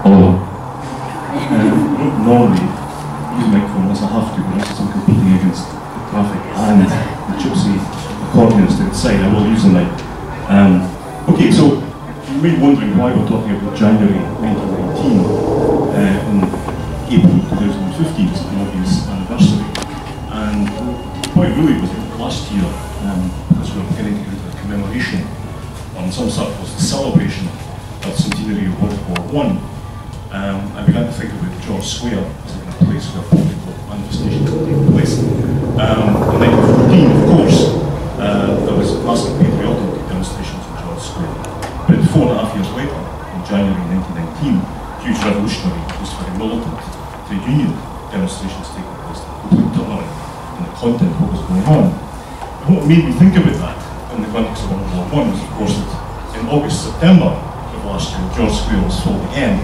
Hello. Normally, use a microphone unless I have to, but unless I'm competing against the traffic and the gypsy accordionist outside, I will use the mic. Okay, so you may be wondering why we're talking about January 1919 in April 2015, it's an obvious anniversary. And the point really was that last year, because we were getting into a commemoration on some circles, the celebration of the centenary of World War I, I began to think about George Square as a place where political manifestations would take place. In 1914, of course, there was massive patriotic demonstrations in George Square. But 4.5 years later, in January 1919, huge revolutionary, just very militant, trade union demonstrations taking place, the complete turnaround in the content of what was going on. And what made me think about that in the context of World War I was, of course, that in August, September of last year, George Square was filled again.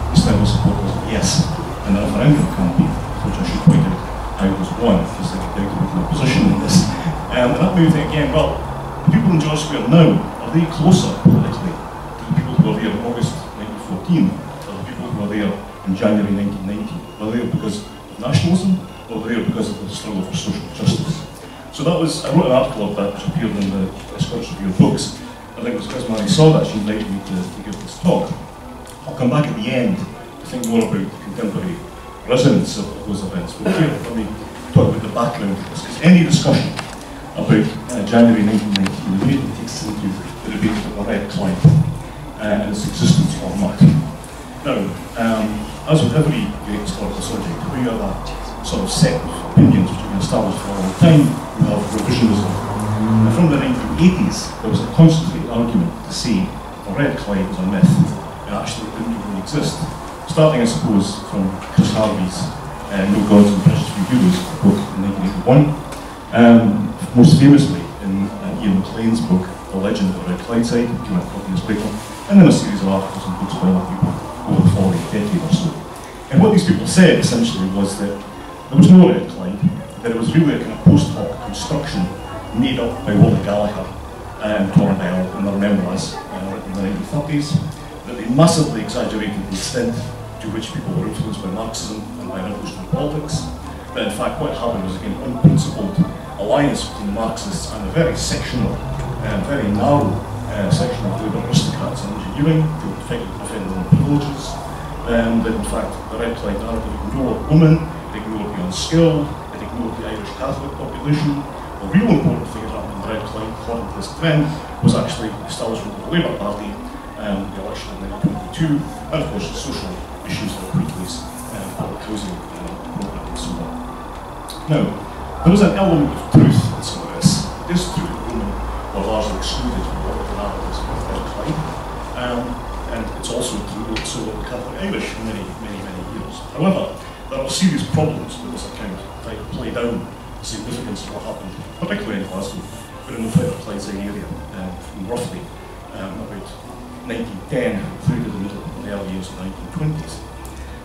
This time was supporters of Yes, and the referendum campaign, which I should point out, I was one, because I could doubt my position in this. And that made me think again, well, the people in George Square now, are they closer politically to the people who were there in August 1914, or the people who were there in January 1990? Were they there because of nationalism, or were they there because of the struggle for social justice? So that was, I wrote an article of that which appeared in the Scottish Review of Books. I think it was because Mary saw that she invited me to give this talk. I'll come back at the end to think more about the contemporary resonance of those events. But here, let me talk about the background of this. Because any discussion about January 1919 immediately takes us into the debate about the red climb and its existence or not. Now, as with every great historical subject, we have a sort of set of opinions which have been established for a long time. We have revisionism. And from the 1980s, there was a concentrated argument to say the red climb was a myth. It actually didn't even exist. Starting, I suppose, from Chris Harvey's No Gods and Precious Few Heroes book in 1981. Most famously in Ian McLean's book, The Legend of the Red Clydeside, which came out a couple years later, and then a series of articles and books by other people over the following decade or so. And what these people said, essentially, was that there was no Red Clyde, that it was really a kind of post hoc construction made up by Wally Gallagher and Tom Bell and their memoirs in the 1930s. That they massively exaggerated the extent to which people were influenced by Marxism and by revolutionary politics. That in fact what happened was again an unprincipled alliance between the Marxists and a very sectional, very narrow section of labour aristocrats and engineering to effectively defend their own privileges. That in fact the Red Clyde narrative ignored women, it ignored the unskilled, it ignored the Irish Catholic population. The real important thing that happened in the Red Clyde, according to this trend, was actually the establishment of the Labour Party, the election in 1922, and of course the social issues that put in place, public housing programme and so on. Now, there is an element of truth in some of this. It is true that women were largely excluded from a lot of the narratives of Red Clyde, and it's also true that so were the Catholic Irish for many years. However, there are serious problems with this account that play down the significance of what happened, particularly in Glasgow, but in the Federal Clydeside area, from roughly about 1910 through to the middle of the early years of the 1920s.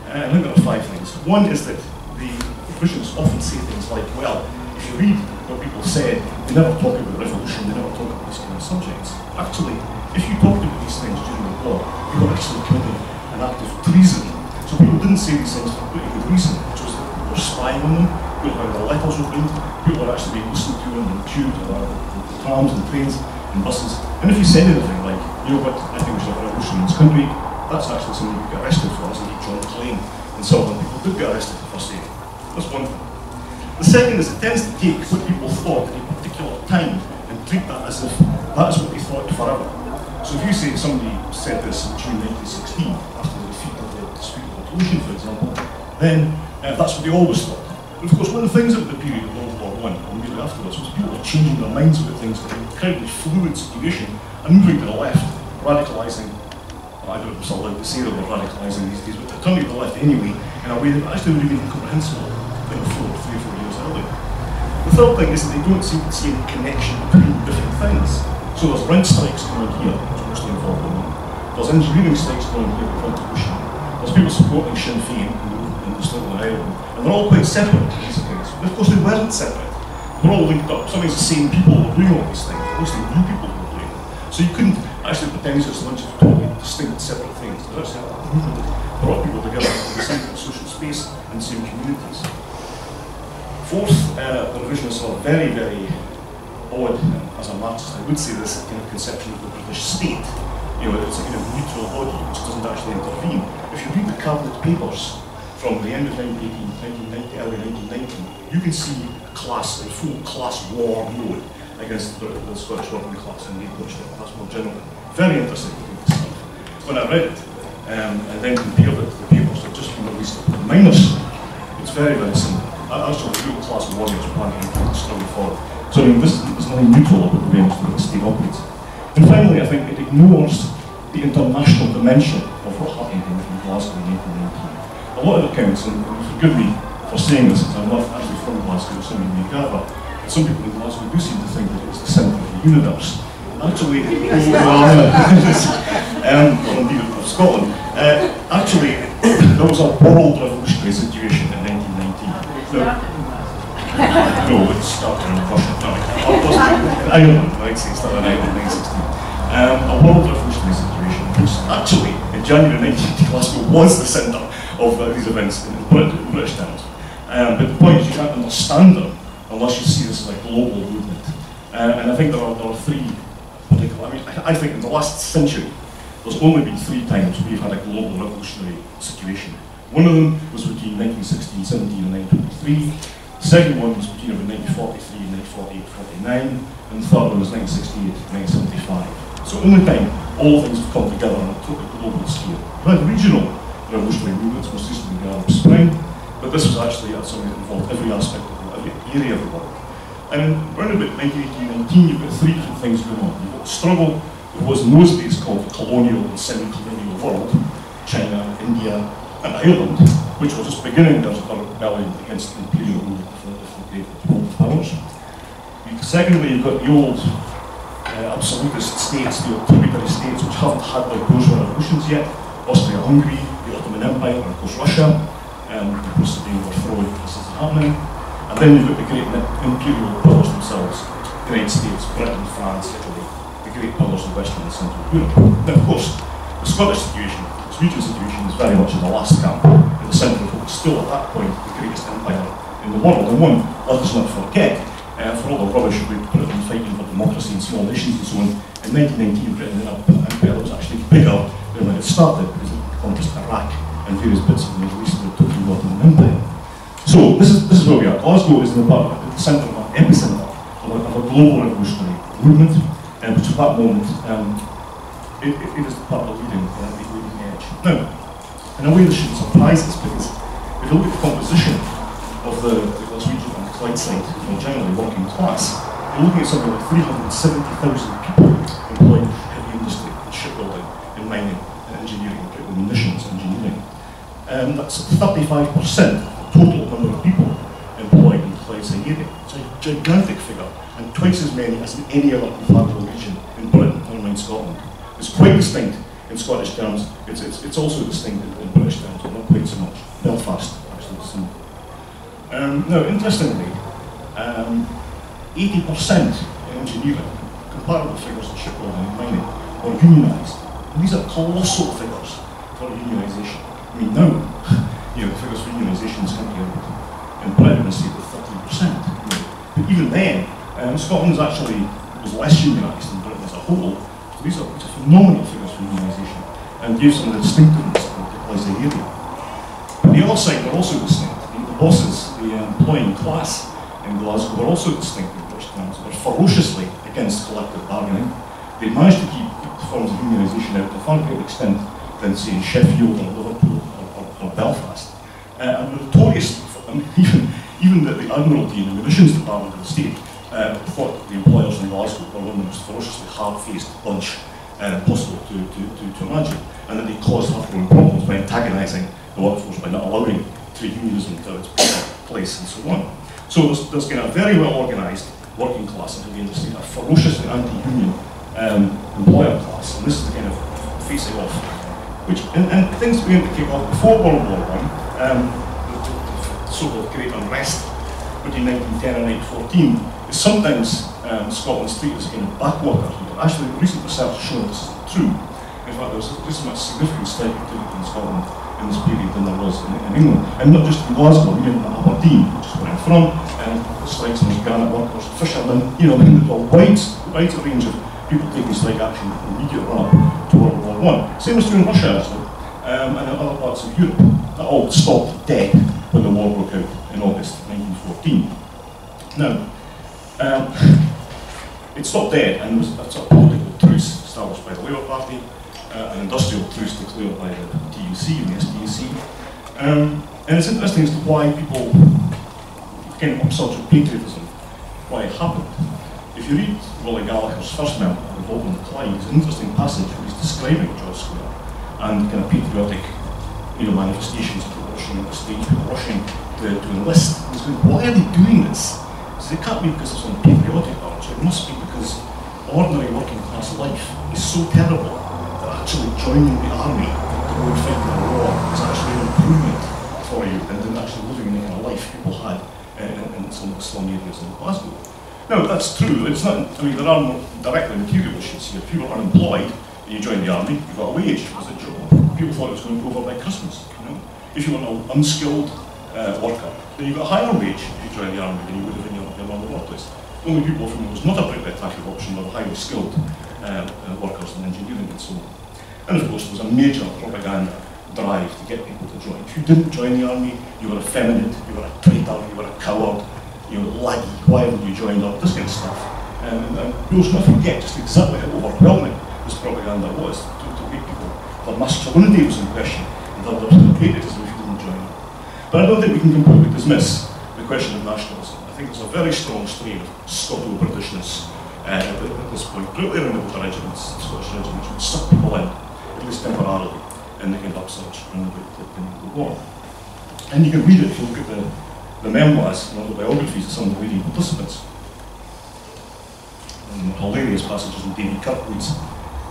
I think there are 5 things. One is that the revisionists often say things like, well, if you read what people said, they never talk about revolution, they never talk about these kind of subjects. Actually, if you talked about these things during the war, you were actually committing an act of treason. So people didn't say these things for pretty good reason, which was that people were spying on them, people were their letters were read, people were actually being listened to on the tube, or the trams and trains and buses. And if you said anything like, you know what, I think we should have a revolution in this country, that's actually something you get arrested for, as indeed John McLean and so on. People did get arrested for saying. That's one thing. The second is it tends to take what people thought at a particular time and treat that as if that is what they thought forever. So if you say somebody said this in June 1916, after the defeat of the dispute of Dilution, for example, then that's what they always thought. But of course, one of the things about the period of World War I, and immediately afterwards, was people were changing their minds about things in an incredibly fluid situation and moving to the left, radicalising. I don't know if it's allowed to say that we're radicalising these days, but they're turning to the left anyway in a way that actually would have been incomprehensible 3 or 4 years earlier. The third thing is that they don't seem to see any connection between different things. So there's rent strikes going on here, which are mostly involved in them. There's engineering strikes going on here with Dilution. There's people supporting Sinn Féin in the Northern Ireland, and they're all quite separate, these things. But of course they weren't separate. They're all linked up. Sometimes the same people were doing all these things, mostly new people who were doing them. So you couldn't actually pretends it's a bunch of totally distinct, separate things. There's actually a movement that brought people together in the same social space and same communities. Fourth, the revisionists are very, very odd, as a Marxist, I would say this kind of conception of the British state. You know, it's a kind of neutral body which doesn't actually intervene. If you read the Cabinet Papers from the end of 1990, early 1990, you can see class, a full class war mode against the Scottish working class and the English working class more generally. Very interesting stuff. When I read it, and then compared it to the papers that just been released at the miners, it's very, very simple. Actually, the real class warriors planning to struggle forward. So I mean, there's nothing neutral about the way in which the state operates. And finally, I think it ignores the international dimension of what happened in Glasgow in 1919. A lot of accounts, and forgive me for saying this, because I'm not actually from Glasgow, so some may gather, but some people in Glasgow do seem to think that it's the centre of the universe. Actually, or indeed of Scotland, actually, there was a world revolutionary situation in 1919. No, it started in Russia. Ireland, right? So it started in 1916. A world revolutionary situation, which actually, in January 1919, Glasgow was the centre of these events in British terms. But the point is, you can't understand them unless you see this as a global movement. And I think there are three particular. I think in the last century, there's only been 3 times we've had a global revolutionary situation. One of them was between 1916, 17, and 1923. The second one was between about 1943 and 1948, 49, and the third one was 1968 to 1975. So only time all things have come together on a totally global scale. We had regional revolutionary movements, most recently the Arab Spring, but this was actually something that involved every aspect of every area of the world. And around about 1918-19, you've got 3 different things going on. You've got the struggle that was in those days called the colonial and semi-colonial world, China, India, and Ireland, which was just beginning their rebellion against imperial rule for the great world powers. Secondly, you've got the old absolutist states, the old tributary states, which haven't had like those revolutions yet. Austria-Hungary, the Ottoman Empire, and of course Russia, of course being overthrown as this is happening. And then you've got the great imperial powers themselves, the United States, Britain, France, Italy, the great powers of Western and Central Europe. Now, of course, the Scottish situation, this regional situation, is very much in the last camp, in the centre of what was still at that point the greatest empire in the world. And one, let us not forget, for all the rubbish we put in fighting for democracy and small nations and so on, in 1919 Britain ended up with an empire that was actually bigger than when it started, because it encompassed Iraq and various bits of the Middle East that took the Ottoman Empire. So this is where we are. Glasgow is in the centre, of an epicentre of a global revolutionary movement, which at that moment it is part of the leading edge. Now, in a way this shouldn't surprise us, because if you look at the composition of the Glaswegian and Clydeside, generally working class, you're looking at something like 370,000 people employed in heavy industry, in shipbuilding, in mining, in engineering, in munitions engineering. That's 35% of the total number of people employed in the Clydeside area. It's a gigantic figure, and twice as many as in any other comparable region in Britain, never mind Scotland. It's quite distinct in Scottish terms. It's also distinct in British terms, but not quite so much. Belfast, actually, the same. Now, interestingly, 80% in engineering, comparable figures in shipbuilding and mining, are unionised. And these are colossal figures for unionisation. I mean, now, the figures for unionisation in this country are in Britain, say, about 30%. But even then, Scotland was less unionised than Britain as a whole. So these are phenomenal figures for unionisation, and give some of the distinctiveness of the Clydeside area. But the other side are also distinct. The bosses, the employing class in Glasgow, were also distinct in British terms. They were ferociously against collective bargaining. They managed to keep forms of unionisation out to a far greater extent than, say, in Sheffield or Liverpool or Belfast. And notoriously, even the Admiralty and the Munitions Department of the state thought the employers in Glasgow were one of the most ferociously hard-faced bunch possible to imagine, and that they caused heartbreaking problems by antagonising the workforce by not allowing trade unionism to its place and so on. So there's kind of a very well organised working class in the industry, a ferociously anti-union employer class, and this is the kind of facing off. And things began to kick off before World War I. The so-called Great Unrest between 1910 and 1914 is sometimes Scotland's treated as a kind of backwater here. actually recent research showing this isn't true. In fact, there's much significant strike activity in Scotland in this period than there was in England. And not just in Glasgow, even in Aberdeen, which is where I'm from, and the strikes and there's granite workers, fishermen, you know, a wide range of people taking strike action in the immediate run-up to World War I. Same was true in Russia, actually, and in other parts of Europe. That all stopped dead when the war broke out in August 1914. Now, it stopped dead, and there was a sort of political truce established by the Labour Party, an industrial truce declared by the TUC and the SDUC. And it's interesting as to why people became upsurge of patriotism, why it happened. If you read Rolly Gallagher's first memoir, Revolt on the Clyde, it's an interesting passage where he's describing George Square and kind of patriotic, you know, manifestations, people rushing on the stage, people rushing to enlist. And he's going, why are they doing this? He says, it can't be because of some patriotic urge, it must be because ordinary working class life is so terrible that actually joining the army to go and fight in a war is actually an improvement for you than actually living in the kind of life people had in some of the slum areas in Glasgow. Now, that's true. It's not, I mean, there are more directly material issues here. If you were unemployed and you joined the army, you got a wage, it was a job. People thought it was going to be over by Christmas. You know? If you were an unskilled worker, then you got a higher wage if you joined the army than you would have in your normal workplace. The only people from whom it was not a very attractive option were highly skilled workers in engineering and so on. And of course, there was a major propaganda drive to get people to join. If you didn't join the army, you were effeminate, you were a traitor, you were a coward, you were laggy, why haven't you joined up, this kind of stuff. And people should not forget just exactly how overwhelming this propaganda was to make people. Their masculinity was in question, and their patriotism if you didn't join up. But I don't think we can completely dismiss the question of nationalism. I think there's a very strong strain of Scoto-Britishness at this point, particularly around the older regiments, Scottish regiments, which suck people in, at least temporarily, in the kind of upsurge around the war. And you can read it if you look at the memoirs and autobiographies of some of the leading participants. And hilarious passages in David Kirkwood's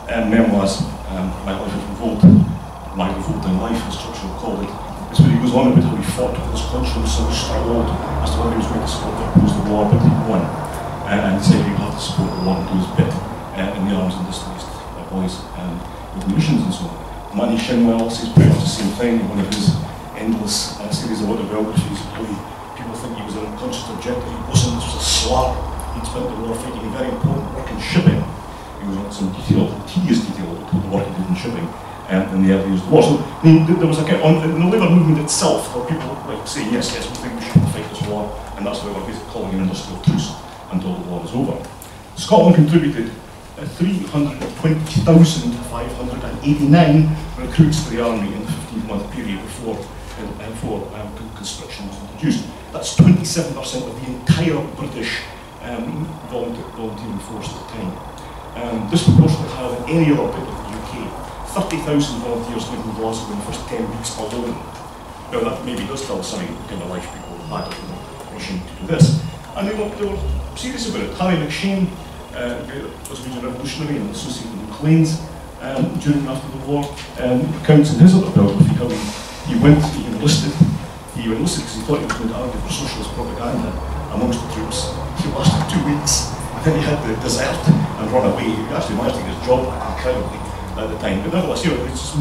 memoirs, My Life of Revolt, My Revolting Life, as Churchill called it. It's where he goes on about how he fought with his conscience and struggled as to whether he was going to support or oppose the war, but he won. And decided he'd have to support the war and do his bit in the arms and displaced boys with munitions and so on. Manny Shinwell says pretty much the same thing in one of his endless series of autobiographies. People think he was an unconscious objective. He wasn't, this was a slur. He'd spent the war fighting a very important work in shipping. He was on some tedious detail of the work he did in shipping in the early years of the war. So there was a kind of, in the Labour movement itself, there were people like saying, yes, we think we should fight this war, and that's why we're basically calling an industrial truce until the war is over. Scotland contributed 320,589 recruits to the army in the 15-month period before conscription was introduced. That's 27% of the entire British volunteering force at the time. Disproportionately higher than any other bit of the UK. 30,000 volunteers lived in Glasgow in the first 10 weeks alone. Now that maybe does tell us something about the kind of life people had in the nation to do this. And they were serious about it. Harry McShane was a major revolutionary and associated with Maclean's during and after the war. Recounts in his autobiography how he enlisted because he thought he was going to argue for socialist propaganda amongst the troops. He lasted 2 weeks, and then he had to desert and run away. He actually managed to get his job back incredibly at the time. But nevertheless, you know, there was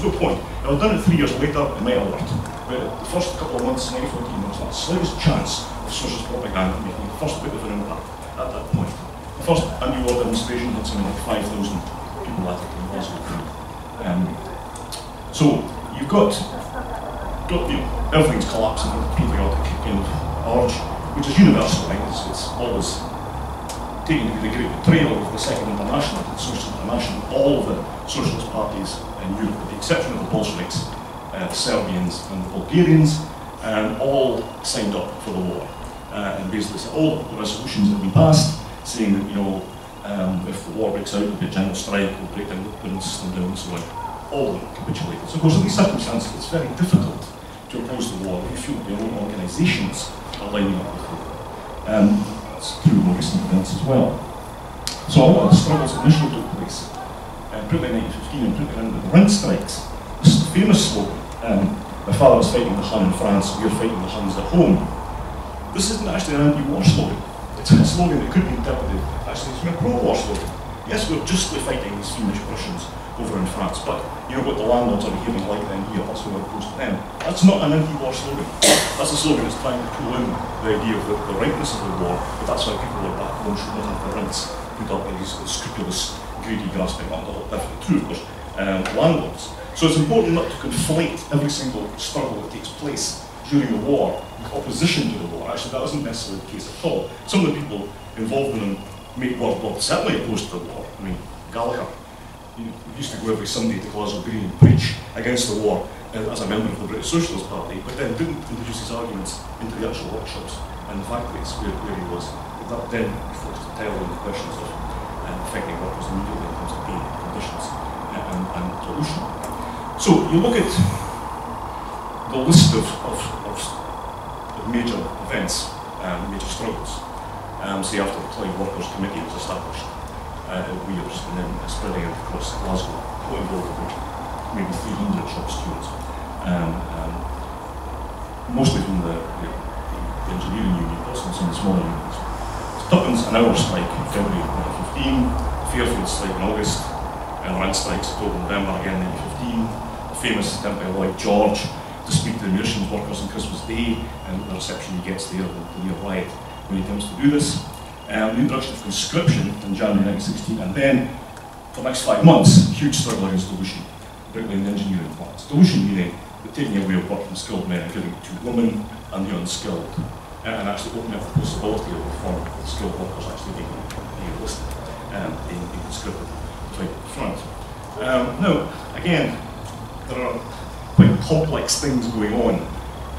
no point. If I'd done it 3 years later, it might have worked. But the first couple of months, 1914, there was not the slightest chance of socialist propaganda making the first bit of an impact at that point. The first anti-war demonstration had something like 5,000 people at it in Glasgow. So you've got you know, everything's collapsing with the patriotic kind of urge, which is universal. Right? It's always taken to be the great betrayal of the Second International, the Socialist International. All of the socialist parties in Europe, with the exception of the Bolsheviks, the Serbians and the Bulgarians, all signed up for the war. And basically said all the resolutions that have been passed, saying that, you know, if the war breaks out, there'll be a general strike, we'll break down the clearance system down and so on. All of them capitulated. So of course in these circumstances it's very difficult to oppose the war if you feel your own organisations are lining up with you. That's through more recent events as well. So a lot of the struggles initially took place, particularly in 1915 and particularly the rent strikes. This is the famous slogan, my father was fighting the Hun in France, we're fighting the Huns at home. This isn't actually an anti-war slogan. It's a slogan that could be interpreted actually as a pro-war slogan. Yes, we're justly fighting these Flemish Prussians over in France, but you know what the landlords are behaving like then here, that's what we're opposed to them. That's not an anti-war slogan. That's a slogan that's trying to pull in the idea of the rightness of the war, but that's why people like back home should not have their rents put up by these scrupulous, greedy, grasping, not definitely true, of course, landlords. So it's important not to conflate every single struggle that takes place during the war with opposition to the war. Actually, that isn't necessarily the case at all. Some of the people involved in them were certainly opposed to the war. I mean, Gallagher, he used to go every Sunday to Glasgow and preach against the war as a member of the British Socialist Party, but then didn't introduce his arguments into the actual workshops and the factories where he was. That then focused entirely on the questions of affecting workers immediately in terms of pay conditions and dilution. So you look at the list of major events, major struggles. Say after the Clyde Workers' Committee was established at Weirs and then spreading out across Glasgow, what involved maybe 300 shop stewards, mostly from the engineering union, also some of the smaller unions. Dublins an hour strike in February 1915, Fairfield strike in August, and Rand strikes October, November again in 1915. The famous attempt by Lloyd George to speak to the munitions workers on Christmas Day, and the reception he gets there, the near riot, when he attempts to do this. The introduction of conscription in January 1916, and then for the next 5 months, huge struggle against dilution, particularly in the engineering plants. Dilution meaning the taking away of work from skilled men and giving it to women and the unskilled, and actually opening up the possibility of reform of skilled workers actually being enlisted in conscripted to fight at the front. Now, again, there are quite complex things going on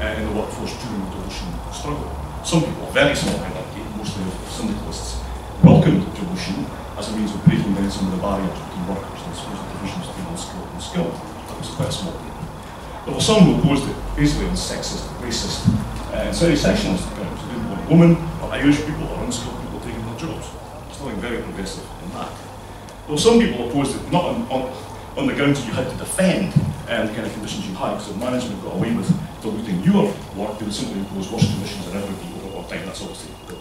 in the workforce during the dilution struggle. Some people, a very small minority, mostly of syndicalists, welcomed dilution as a means of breaking down some of the barriers between workers and suppose the divisions between unskilled and skilled. That was quite a small group. There were some who opposed it basically on sexist, racist, and very sectionalist grounds. They didn't want women or Irish people or unskilled people taking their jobs. There's nothing very progressive in that. There were some people opposed it not on the grounds that you had to defend the kind of conditions you had, because if management got away with diluting your work, they would simply impose worse conditions on everybody over time. That's obviously the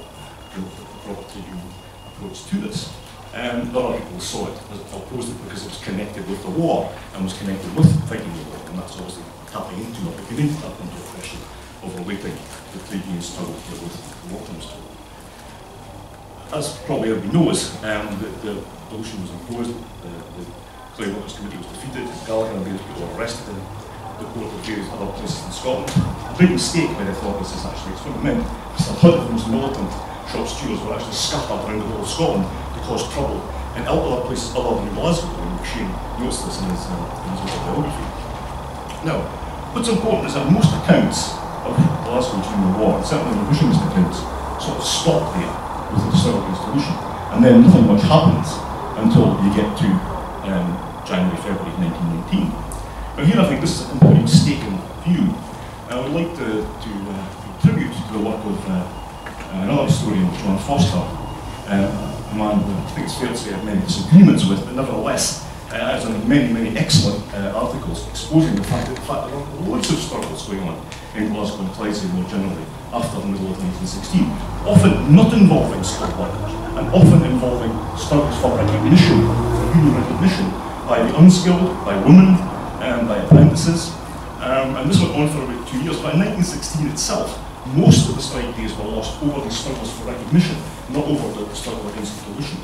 property union approach to this. Other people saw it, opposed it because it was connected with the war and was connected with fighting the war, and that's obviously tapping into or beginning to tap into a question of relating the trade union struggle here with the wartime struggle. As probably everybody knows, the dilution was imposed, the Clyde Workers' Committee was defeated, Gallagher and various people were arrested in the court of various other places in Scotland. A big mistake by the authorities is actually, it's what it meant, because a lot of the most militant shop stewards were actually scattered around the whole of Scotland to cause trouble in other places other than Glasgow. I mean, Shane notes this in his autobiography. Now, what's important is that most accounts of Glasgow during the war, and certainly the revisionist accounts, sort of stop there with the struggle against dilution, and then nothing much happens until you get to January, February 1919. Now here I think this is a completely mistaken view. I would like to pay tribute to the work of another historian, John Foster, a man who I think it's fair to say I have many disagreements with, but nevertheless has done many, many excellent articles exposing the fact that there were loads of struggles going on in Glasgow and Clydesdale more generally after the middle of 1916, often not involving skilled workers, and often involving struggles for recognition, for union recognition, by the unskilled, by women, by apprentices, and this went on for about 2 years. But in 1916 itself, most of the strike days were lost over these struggles for recognition, not over the struggle against dilution.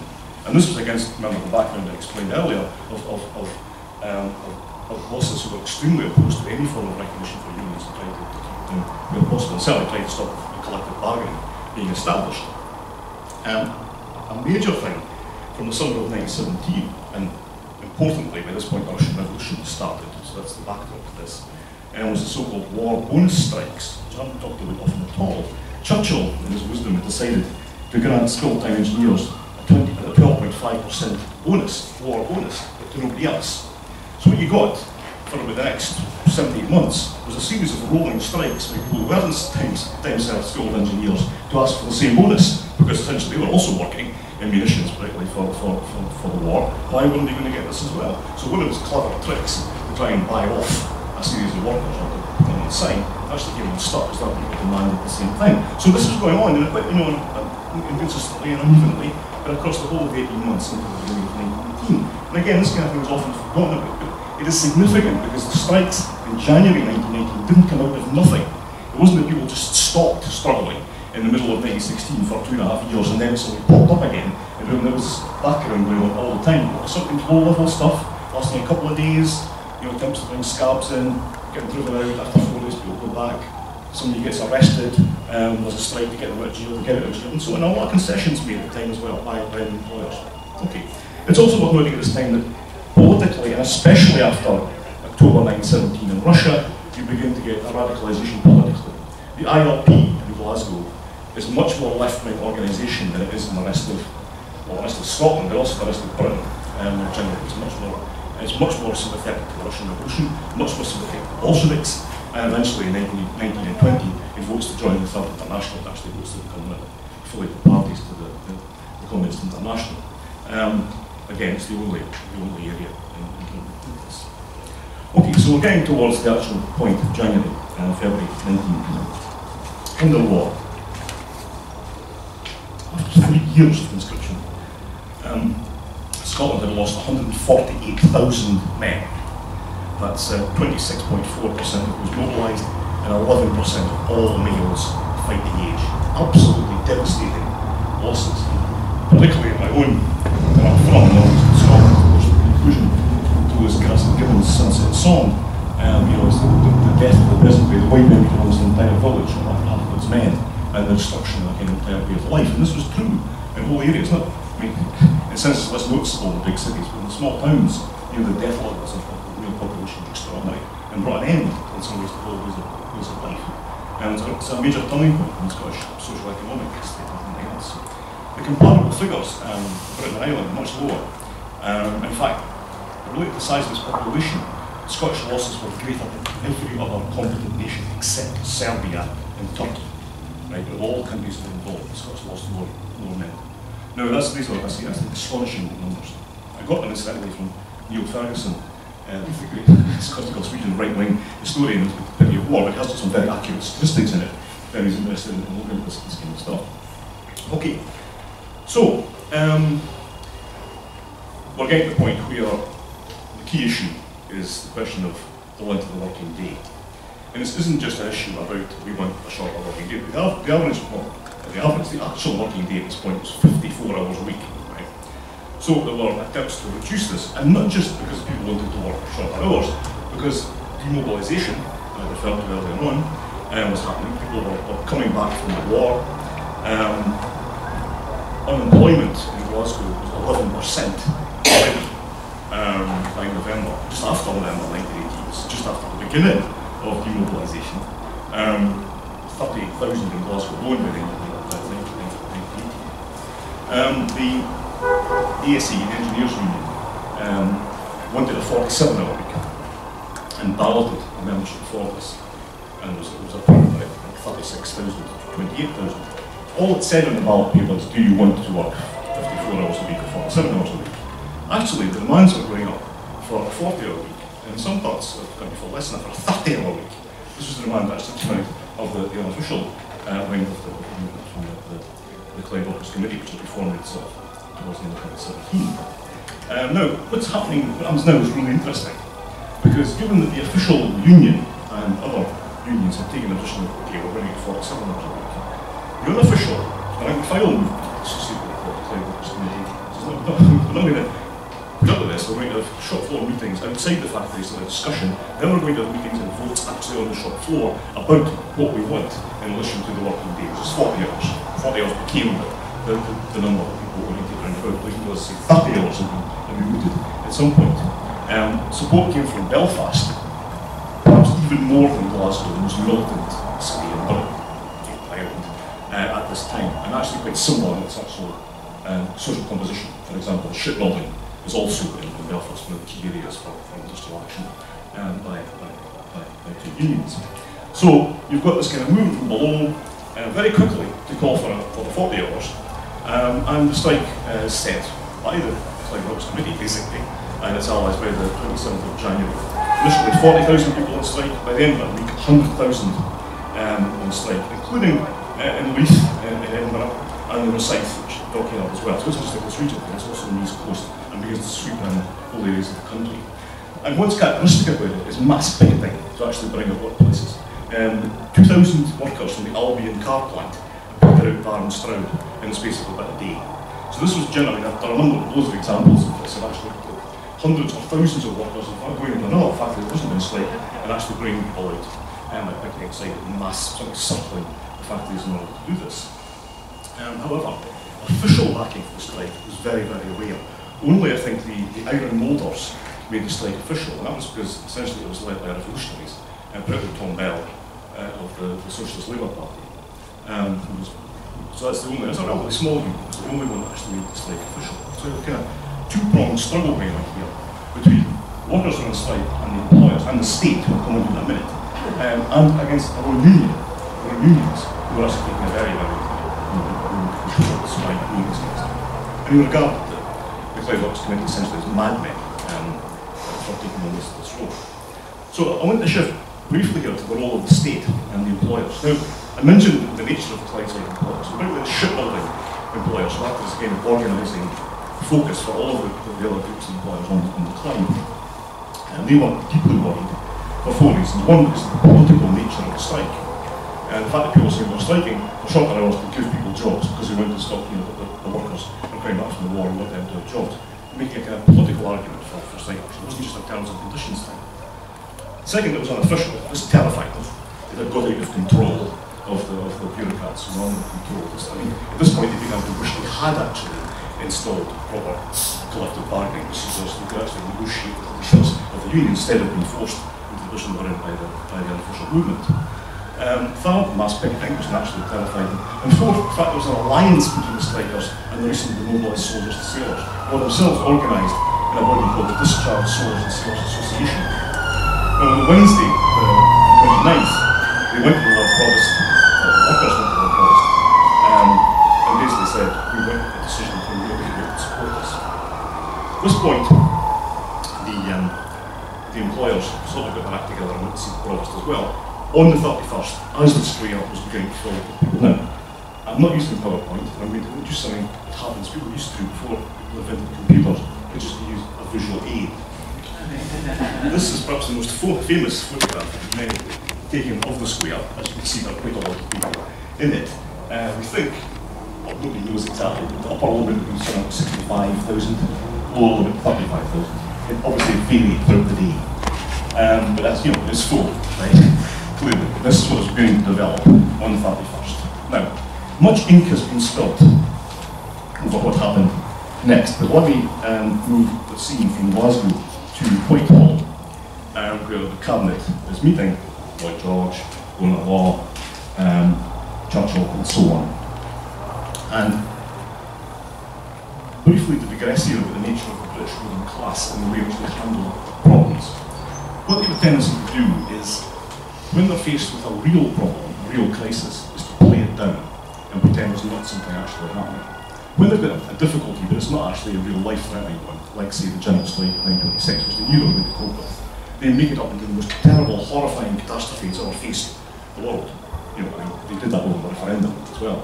And this was against, remember the background I explained earlier, of bosses who were extremely opposed to any form of recognition for unions and tried to keep them where possible, and certainly tried to stop collective bargaining being established. A major thing from the summer of 1917, and importantly, by this point, the Russian Revolution started, so that's the backdrop to this, was the so-called war bonus strikes, which I haven't talked about often at all. Churchill, in his wisdom, had decided to grant skilled-time engineers a 12.5% bonus, war bonus, but to nobody else. So what you got for about the next 7 8 months was a series of rolling strikes by people who weren't time-served skilled engineers to ask for the same bonus, because essentially they were also working in munitions, particularly for the war. Why weren't they going to get this as well? So one of his clever tricks to try and buy off a series of workers or to put them on sign actually gave them stuck as that people demanded the same thing. So this was going on in a quite, inconsistently and unevenly, but across the whole of 18 months into the beginning of 1917. And again, this kind of thing is often forgotten about, but it is significant because the strikes in January 1919 didn't come out of nothing. It wasn't that people just stopped struggling in the middle of 1916 for 2.5 years and then suddenly popped up again. And there was background going on all the time. It was something low-level stuff, lasting a couple of days, attempts to bring scabs in, getting driven out, after 4 days people go back, somebody gets arrested, there's a strike to get them out of jail, to get out of jail, and so on. A lot of concessions made at the time as well by the employers. Okay. It's also worth noting at this time that politically, and especially after October 1917 in Russia, you begin to get a radicalisation politically. The IRP in Glasgow is a much more left-wing organisation than it is in the rest of Scotland, but also the rest of Britain. Generally, it's much more sympathetic to the Russian Revolution, much more sympathetic to the Bolsheviks, and eventually in 1920 it votes to join the Third International, it actually votes to become affiliated parties to the Communist International. Again, it's the only area in this. Okay, so we're getting towards the actual point of January and February 19. End of the war. After 3 years of conscription, Scotland had lost 148,000 men. That's 26.4% of those mobilised and 11% of all males fighting age. Absolutely devastating losses. Particularly in my own, where I'm from, Scotland, of course, the conclusion to this Gibbon's Sunset Song, is the death of the peasantry, the white men becomes an entire village, and half of its men, and the destruction of an entire way of life. And this was true in whole areas. Not, in a sense, it's less noticeable in big cities, but in small towns, the death levels of the real population were extraordinary and brought an end, in some ways, to the whole ways of life. And it's a major turning point in Scottish socio-economic history. The comparable figures, Britain and Ireland, are much lower. In fact, related to the size of this population, Scottish losses were greater than every other competent nation except Serbia and Turkey. Right, but of all the countries that were involved, the Scots lost more men. Now, that's astonishing numbers. I got them incidentally from Neil Ferguson, the great Scottish Sweden right-wing historian who's been plenty of war, but he has got some very accurate statistics in it. Then he's interested in looking at this kind of stuff. Okay, so we're getting to the point where the key issue is the question of the length of the working day. And this isn't just an issue about we want a shorter working day. The actual working day at this point was 54 hours a week. Right? So there were attempts to reduce this, and not just because people wanted to work shorter hours, because demobilisation, I referred to earlier on, was happening. People were coming back from the war. Unemployment in Glasgow was 11% already by November, just after November 1918, just after the beginning of demobilisation. 38,000 in Glasgow alone by the end of 1918. The ASE, the Engineers Union, wanted a 47-hour week and balloted a membership for this, and it was approved by 36,000 to 28,000. All it said on the ballot paper is, do you want to work 54 hours a week or 47 hours a week? Actually, the demands are going up for a 40-hour week, and in some parts of the country for less than that, for a 30-hour week. This was the demand actually came out of the unofficial wing of the Clay Workers' Committee, which had reformed itself towards the end of 2017. Now, what's happening, what happens now is really interesting, because given that the official union and other unions have taken a position that, okay, we're running at 47 hours a week, the unofficial, the rank and file movement, associated with the Clay Workers' Committee, says, no, we're not going to put up with this, we're going to have shop floor meetings outside the factories and a discussion, then we're going to have meetings and votes actually on the shop floor about what we want in relation to the working day, which is 40 hours. 40 hours became the number that people oriented around about, like it was, say, 30 hours had been mooted at some point. Support came from Belfast, perhaps even more than Glasgow, the most militant city in Britain, Ireland, at this time, and actually quite similar in its actual social composition. For example, shipbuilding is also in Belfast one of the key areas for industrial action by trade unions. So you've got this kind of movement from below very quickly to call for the 40 hours, and the strike is set by the Clay Workers' Committee basically, and its allies by the 27th of January. Initially 40,000 people on strike, by the end of that week 100,000 on strike, including in Leith, in Edinburgh, and in Rosyth, which Dalkey as well. So it's just like this region, and it's also in the East Coast, and begins to sweep in all areas of the country. And what's characteristic about it is mass picketing to actually bring up workplaces. 2,000 workers from the Albion car plant picked out Baron Stroud in the space of about a day. So this was generally, there are a number of loads of examples of this, of actually hundreds or thousands of workers going into another factory that wasn't in strike and actually bringing people out by picketing outside in mass, sort of circling the factories in order to do this. However, official backing for the strike was very, very rare. Only, I think, the iron molders made the strike official, and that was because essentially it was led by revolutionaries, particularly Tom Bell of the Socialist Labour Party. So that's the only, it's a relatively small unit, it's the only one that actually made the strike official. So a kind of two-pronged struggle going on here between workers on the strike and the employers and the state, who will come on to in a minute, and against our own unions, who were actually taking a very, very control strike movements against them. And he regarded the Cloud Works Committee essentially as madmen for taking on this role. So I want to shift briefly here to the role of the state and the employers. Now, I mentioned the nature of the Clydeside employers. So particularly the shipbuilding employers, so that is again an organising focus for all of the other groups of employers on the Clyde. And they were deeply worried for four reasons. One is the political nature of the strike. And the fact that people saying we're striking for shorter hours to give people jobs because we want to stop the workers from coming back from the war and want them to have jobs. Making a kind of political argument for strike action. It wasn't just a terms and conditions thing. Second, it was unofficial. This terrified them. It had got out of control of the bureaucrats who normally controlled this. I mean, at this point they began to wish they had actually installed proper collective bargaining procedures. They could actually negotiate the conditions of the union instead of being forced into the position they were in by the unofficial movement. Third, mass picketing was naturally terrifying them. And fourth, in fact, there was an alliance between the strikers and the recently demobilised soldiers and sailors, who were themselves organised in a body called the Discharged Soldiers and Sailors Association. Now, on the Wednesday, the 29th, they went to the Lord Provost, workers went to the Lord Provost, and basically said, we went with a decision from you to support this. At this point, the employers sort of got their act together and went to see the Provost as well. On the 31st, as the square was beginning to fill with people. Now, I'm not using PowerPoint, I'm going to introduce something that happens people used to do before people invented computers, which is to use a visual aid. This is perhaps the most famous photograph of many taken of the square. As you can see, there are quite a lot of people in it. We think, well, nobody knows exactly, but the upper limit was around 65,000, lower limit 35,000. It obviously varied throughout the day. But that's, it's full, right? Clearly, this is what is going to develop on the 31st. Now, much ink has been spilled over what happened next, but let me move the scene from Glasgow to Whitehall, where the cabinet is meeting, Lloyd George, Ronald Law, Churchill, and so on. And briefly to digress here about the nature of the British ruling class and the way in which they handle problems. What they have a tendency to do is, when they're faced with a real problem, a real crisis, is to play it down and pretend there's not something actually happening. When they've got a difficulty, but it's not actually a real life-threatening one, like say the general strike of 1926, which they knew they were going to cope with, they make it up into the most terrible, horrifying catastrophe that's ever faced the world. They did that over the referendum as well.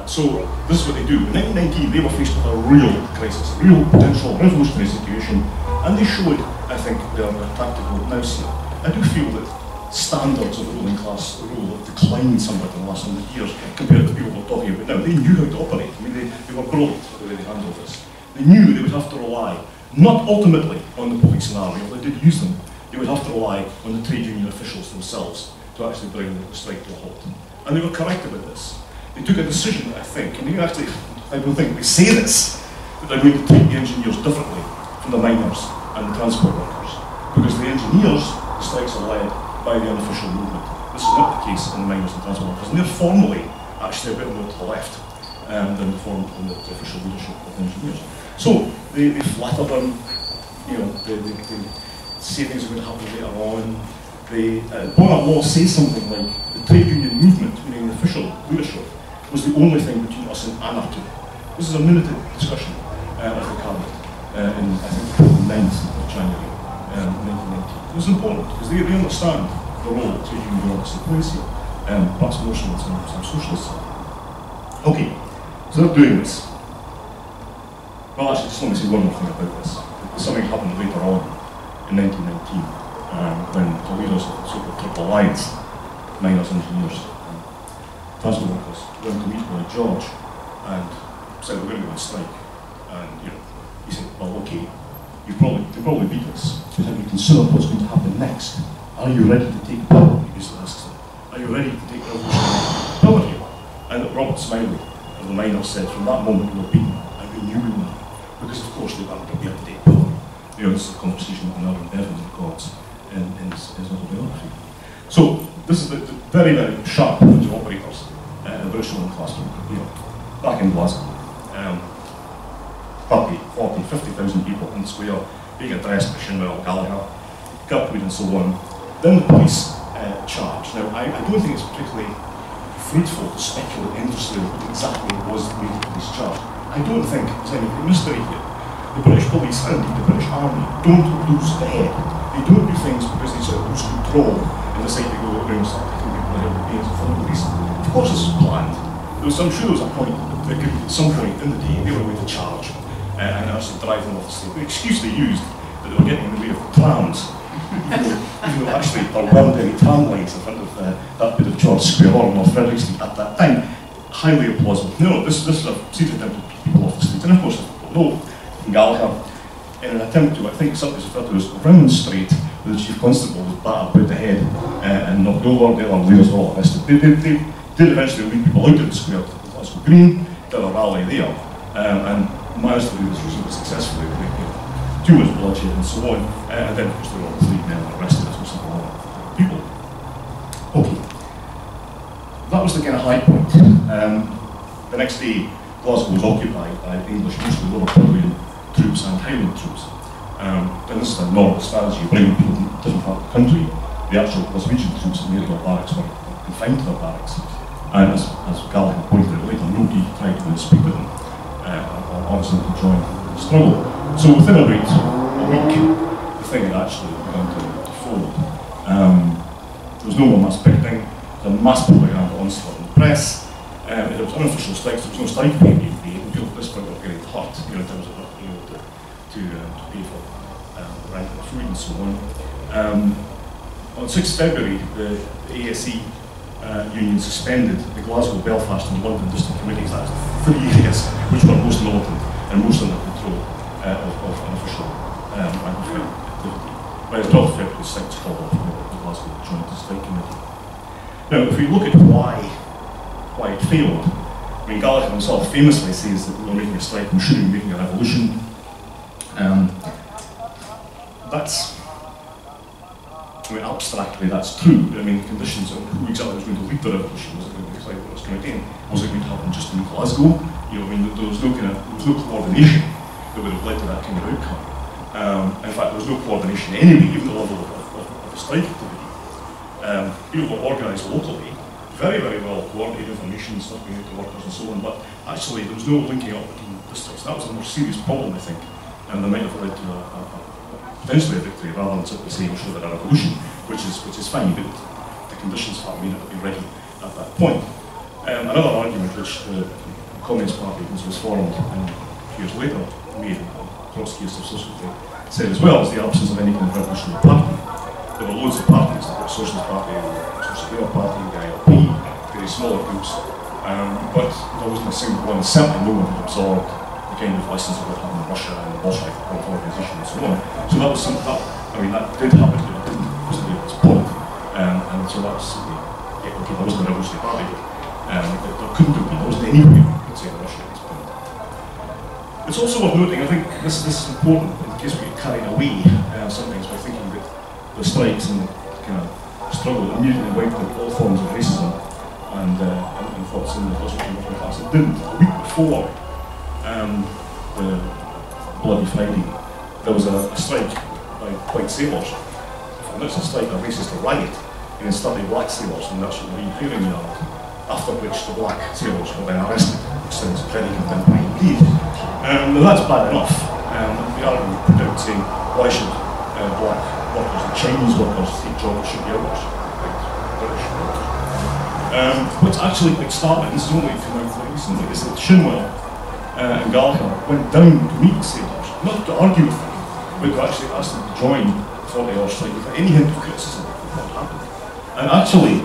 So this is what they do. In 1919, they were faced with a real crisis, a real potential revolutionary situation, and they showed, I think, their tactical nous here. I do feel that standards of the ruling class, the rule have declined somewhat in the last 100 years compared to the people we're talking about now. They knew how to operate. I mean, they were brilliant at the way they handled this. They knew they would have to rely, not ultimately on the police and army, if they did use them, they would have to rely on the trade union officials themselves to actually bring the strike to a halt. And they were correct about this. They took a decision, I think, and actually, I don't think they say this, that they're going to treat the engineers differently from the miners and the transport workers. Because the engineers, the strikes are led by the unofficial movement. This is not the case in the miners and transport workers, and they're formally actually a bit more to the left than the official leadership of engineers. So they flatter them, they say things are going to happen later on. Bonner Law says something like the trade union movement, meaning the official leadership, was the only thing between us and anarchy. This is a minuted discussion of the cabinet in, I think, the 9th of January 1990. It was important because they understand the role that trade union bureaucracy plays here, perhaps more so than some socialists. Okay, so they're doing this. Well, actually, just let me say one more thing about this. Something happened later on in 1919 when the leaders of the so-called Triple Alliance, miners, engineers, transport workers, went to meet Lloyd George and said we're going to go on strike. And he said, well, okay, you probably beat us, but have you considered what's going to happen next? Are you ready to take power? He used to ask them. Are you ready to take revolutionary power here? And Robert Smiley of the miners said, from that moment we were beaten, and we knew we were. Because of course they weren't prepared to take power. This is a conversation that Northern Devon records in his autobiography. So this is the very, very sharp bunch of operators in the British Working Class back in Glasgow. 30, 40, 50,000 people in the square, being addressed by Shinwell, Gallagher, Kirkwood and so on. Then the police charge. Now I don't think it's particularly fruitful to speculate endlessly what exactly it was that made the police charge. I don't think there's any mystery here. The British police and indeed the British Army don't lose the head. They don't do things because they sort of lose control and decide to go around and start taking people out of the for no reason. Of course this was planned. I'm sure there was a point that at some point in the day they were going to charge and actually drive them off the state. The excuse they used that they were getting in the way of the trams, even though actually there weren't any tram lines in front of that bit of George Square or North Frederick Street at that time. Highly implausible. No, this is a seated attempt to keep people off the street. And of course, people know from Gallagher, in an attempt to, I think something's referred to as remonstrate with the Chief Constable, was battered about the head and knocked over, the other leaders were all arrested. They did eventually lead people out of the square to Glasgow Green, did a rally there, and managed to do this reasonably successfully, with too much bloodshed and so on, and then of course there were all 3 men arrested, as was a lot of people. Okay. That was the kind of high point. The next day, Glasgow was occupied by English, mostly Lower Purlian troops and Highland troops. And this is a normal strategy, bringing people from different parts of the country. The actual Glaswegian troops in the barracks were confined to their barracks. And as Gallagher pointed out later, nobody tried to speak with them or obviously to join the struggle. So within about a week, the thing had actually begun to fold. There was no more mass picketing, there was a mass propaganda onslaught in the press. It was unofficial strikes, there was no strike pay being paid, and people at this point were getting hurt in terms of not being able to pay for rent and food and so on. On 6th February, the ASE union suspended the Glasgow, Belfast and London district committees. That's 3 areas which were most militant and most under control of unofficial activity. By the 12th of February, the sites called off the Glasgow Joint Strike Committee. Now, if we look at why it failed, I mean, Gallagher himself famously says that we were making a strike and shouldn't be making a revolution. That's, I mean, abstractly that's true, but I mean, the conditions of who exactly was going to lead the revolution, was it going to be like what was going to gain? Was it going to happen just in Glasgow? I mean, there was no coordination that would have led to that kind of outcome. In fact, there was no coordination anyway, even the level of the strike activity. People were organised locally, very, very well coordinated information, stuff going out to workers and so on, but actually there was no linking up between districts. That was a more serious problem, I think, and that might have led to potentially a victory rather than simply saying we should have had a revolution, which is fine, but the conditions for it may not have been ready at that point. Another argument which the Communist Party, which was formed years later, made, Trotsky subsequently said as well, is the absence of any kind of revolutionary party. There were loads of parties, the Socialist Party, the Socialist Labour Party, the ILP, very smaller groups, but there wasn't a single one, certainly no one had absorbed the kind of lessons of what happened in Russia and the Bolshevik organisation and so on. So that was something that, I mean, that did happen, but it wasn't at its point. And so that was simply, yeah, okay, there wasn't a revolutionary party, but there couldn't have been, there wasn't anybody who could say in Russia at this point. It's also worth noting, I think this is important in case we get carried away sometimes by thinking that the strikes and the kind of struggle immediately wiped out all forms of racism and thoughts in the Glasgow working class. It didn't. A week before the Bloody Friday, there was a strike by white sailors. And that's a strike, a racist riot against 30 black sailors in the National Marine Hiring Yard, after which the black sailors were then arrested, which sounds predicate and by indeed. That's bad enough. The argument put out saying, why should black workers and Chinese workers take jobs that should be ours, like British. What's actually quite startling, this is only come out quite recently, is that Shinwell and Gallagher went down to meet the sailors, not to argue with them, but to actually ask them to join the 40-hour strike without any hint of criticism of what happened. And actually,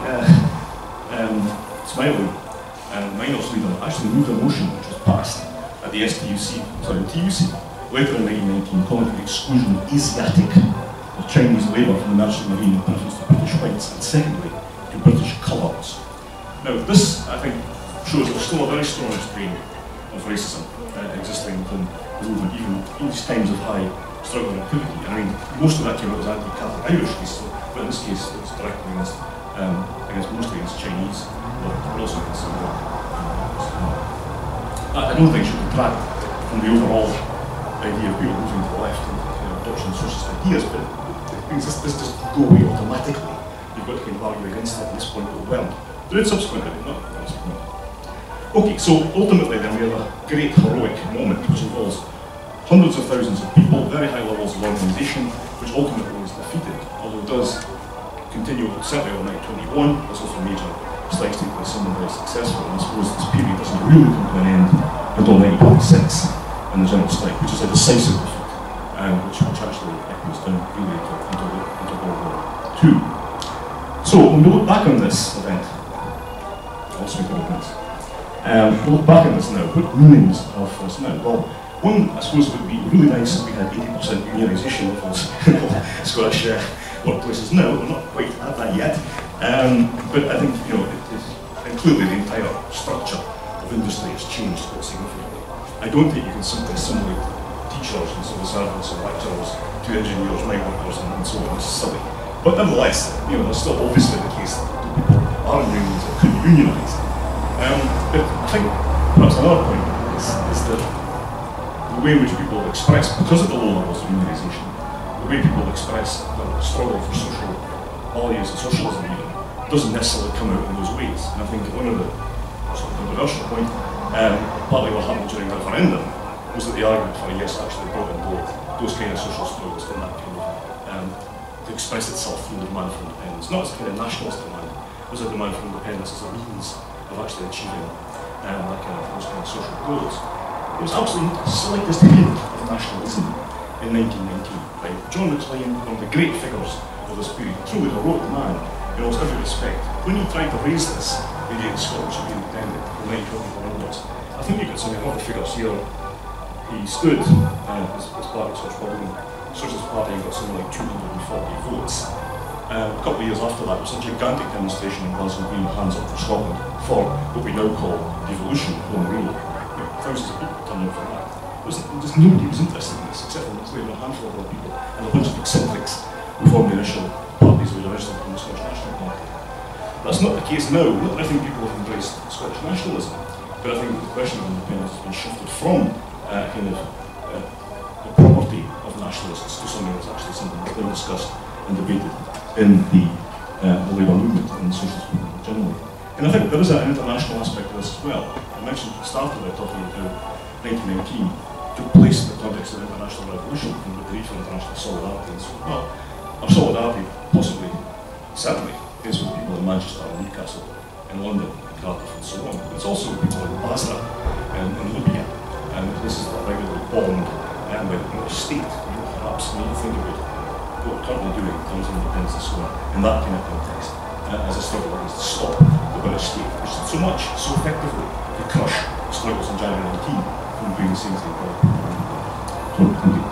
Smiley and Miners leader actually moved a motion which was passed at the TUC later in 1919, calling for the exclusion of Asiatic or Chinese labour from the merchant marine in preference to British whites, and secondly, to British colours. Now, this, I think, shows there's still a very strong strain of racism existing within the movement, even in these times of high struggle and activity. And I mean, most of that came out as anti-Catholic Irish racism, but in this case, it was directly against mostly against Chinese, but also against I don't think should detract from the overall idea of people moving to the left and adoption of socialist ideas, but it means this doesn't go away automatically. You've got to kind of argue against it at this point, overwhelmed. There is subsequently, but not at this point. Okay, so ultimately then we have a great heroic moment which involves hundreds of thousands of people, very high levels of organisation, which ultimately is defeated, although it does continue certainly over 1921. There's also major strikes taking place, some are very successful, and I suppose this period doesn't really come to an end until 1926 and the general strike, which is a decisive defeat, which actually echoes down really into World War II. So when we look back on this event, we'll look back on this now. What meanings have for us now? Well, one, I suppose, would be really nice if we had 80% unionisation of those Scottish workplaces. No, we're not quite at that yet. But I think, and clearly the entire structure of industry has changed quite significantly. I don't think you can simply assimilate teachers and civil servants and lecturers to engineers, mine workers, and so on. It's silly. But nevertheless, there's still obviously the case that people are in unions that could be unionised. But I think perhaps another point is that the way in which people express, because of the low levels of unionisation, the way people express the struggle for social values and socialism even, doesn't necessarily come out in those ways. And I think one of the sort of controversial points, partly what happened during the referendum, was that the argument for a yes actually brought on board those kind of social struggles and that kind of to express itself through the demand for independence, not as a kind of nationalist demand, but as a demand for independence as a means of actually achieving those kind of social goals. There was absolutely the slightest hint of nationalism in 1919. Right? John McLean, one of the great figures of this period, a truly heroic man in almost every respect. When he tried to raise this idea that Scotland should be independent from 1921 onwards, I think you could say a lot of figures here. He stood as part of the Socialist Party and got something like 240 votes. A couple of years after that, there was a gigantic demonstration in Glasgow, Green Hands Up for Scotland, for what we now call devolution, home rule. Thousands of people turned out for that. Just nobody was interested in this, except for a handful of other people and a bunch of eccentrics who formed the initial parties who were originally from the Scottish National Party. That's not the case now. Not that I think people have embraced Scottish nationalism, but I think the question of independence has been shifted from the property of nationalists to something that's actually something that's been discussed and debated in the labour movement and the socialist movement generally. And I think there is an international aspect of this as well. I mentioned at the start of it, talking about 1919 took place in the context of the international revolution and the belief in international solidarity and so on. Well, our solidarity possibly, certainly, is with people in Manchester and Newcastle, in London, in Cardiff and so on. But it's also with people in Basra and in Libya, and places that are regularly bombed by the state. Perhaps we need to think about what we're currently doing in terms of independence and so on, in that kind of context, as a struggle against to stop the British state, which did so much, so effectively, to crush the struggles in January 19 from doing the same thing. So, thank you.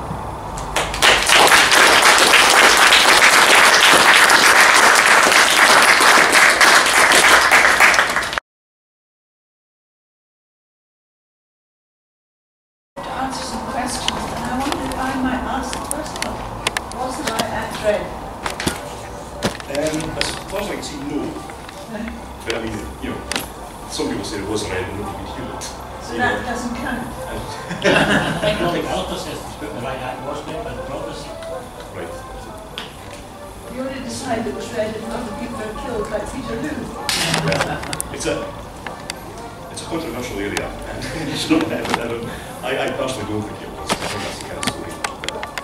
To answer some questions, and I wonder if I might ask the first one. Was the right act read? As far as I can see, no. But I mean, some people say it wasn't read and nobody could hear it. So that doesn't count. I think all the author says the right act was read by the prophecy. Right. You only decide it was read if other people are killed like Peterloo. Yeah. It's a controversial area. I personally don't think it was. I think that's the kind of story.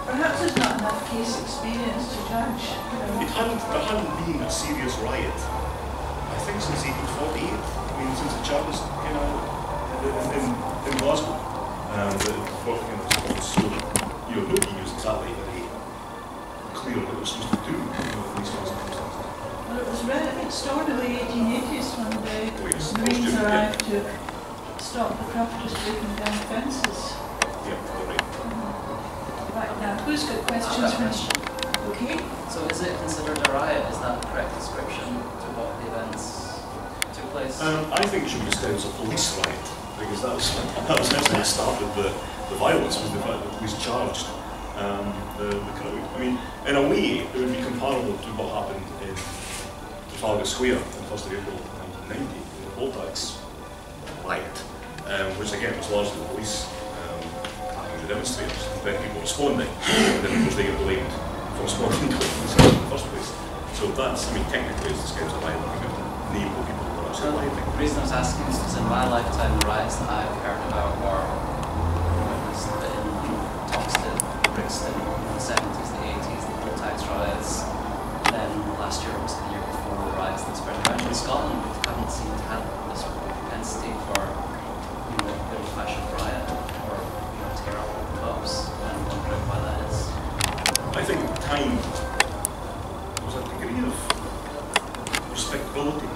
Perhaps there's not enough case experience to judge. There hadn't been a serious riot, I think, since 1848. I mean, since the Charters came out in Glasgow. that brought in response. So, nobody knew exactly very clear what it was supposed to do in these circumstances. Well, it was it started in the 1880s when the Marines yeah. arrived to stop the crafters breaking down fences. Yeah, right. Right now, who's got questions for us? Okay. So is it considered a riot? Is that the correct description to what the events took place? I think it should be described as a police riot, because that was actually what started the violence, was the fact that the police charged the crowd. I mean, in a way, it would be comparable to what happened in Trafalgar Square on the 1st of April 1990, the poll tax riot, which again was largely the police attacking the demonstrators, and then people responding, and then of course they get blamed for responding to it in the first place. So that's, I mean, technically it's described as a riot. I think of name of people who are actually rioting. The reason I was asking is because in my lifetime, the riots that I've heard about or witnessed in Toxteth, Brixton, the 70s, the 80s, the poll tax riots, then last year was the year before the riots that spread around in Scotland. We haven't seemed to have this propensity for the old-fashioned riot or tear up pubs, and I'm wondering why that is. I think at the time there was a degree of respectability,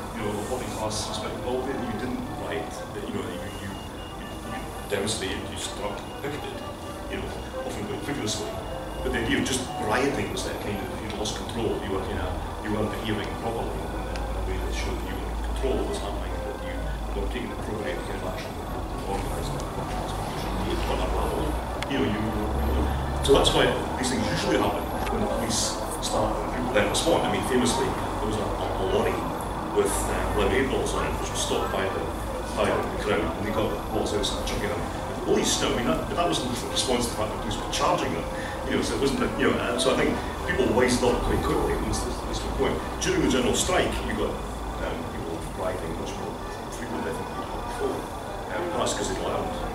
working class respectability, that you didn't riot, that you demonstrated, you struck, picketed, often quite vigorously. But the idea of just rioting was that kind of, you lost control, you weren't behaving properly in a way that showed that you were in control of what was happening, that you were taking appropriate kind of action, organised so that's why these things usually happen when the police start and people then respond. I mean, famously, there was a lorry with lemonade on it, which was stopped by the crowd, and they got balls out and chucking them. The police, I mean, that was in response to the fact that the police were charging them. So it wasn't, so I think people wised up quite quickly. That's the point. During the general strike, you got people rioting much more frequently, I think, than before. That's because they learned.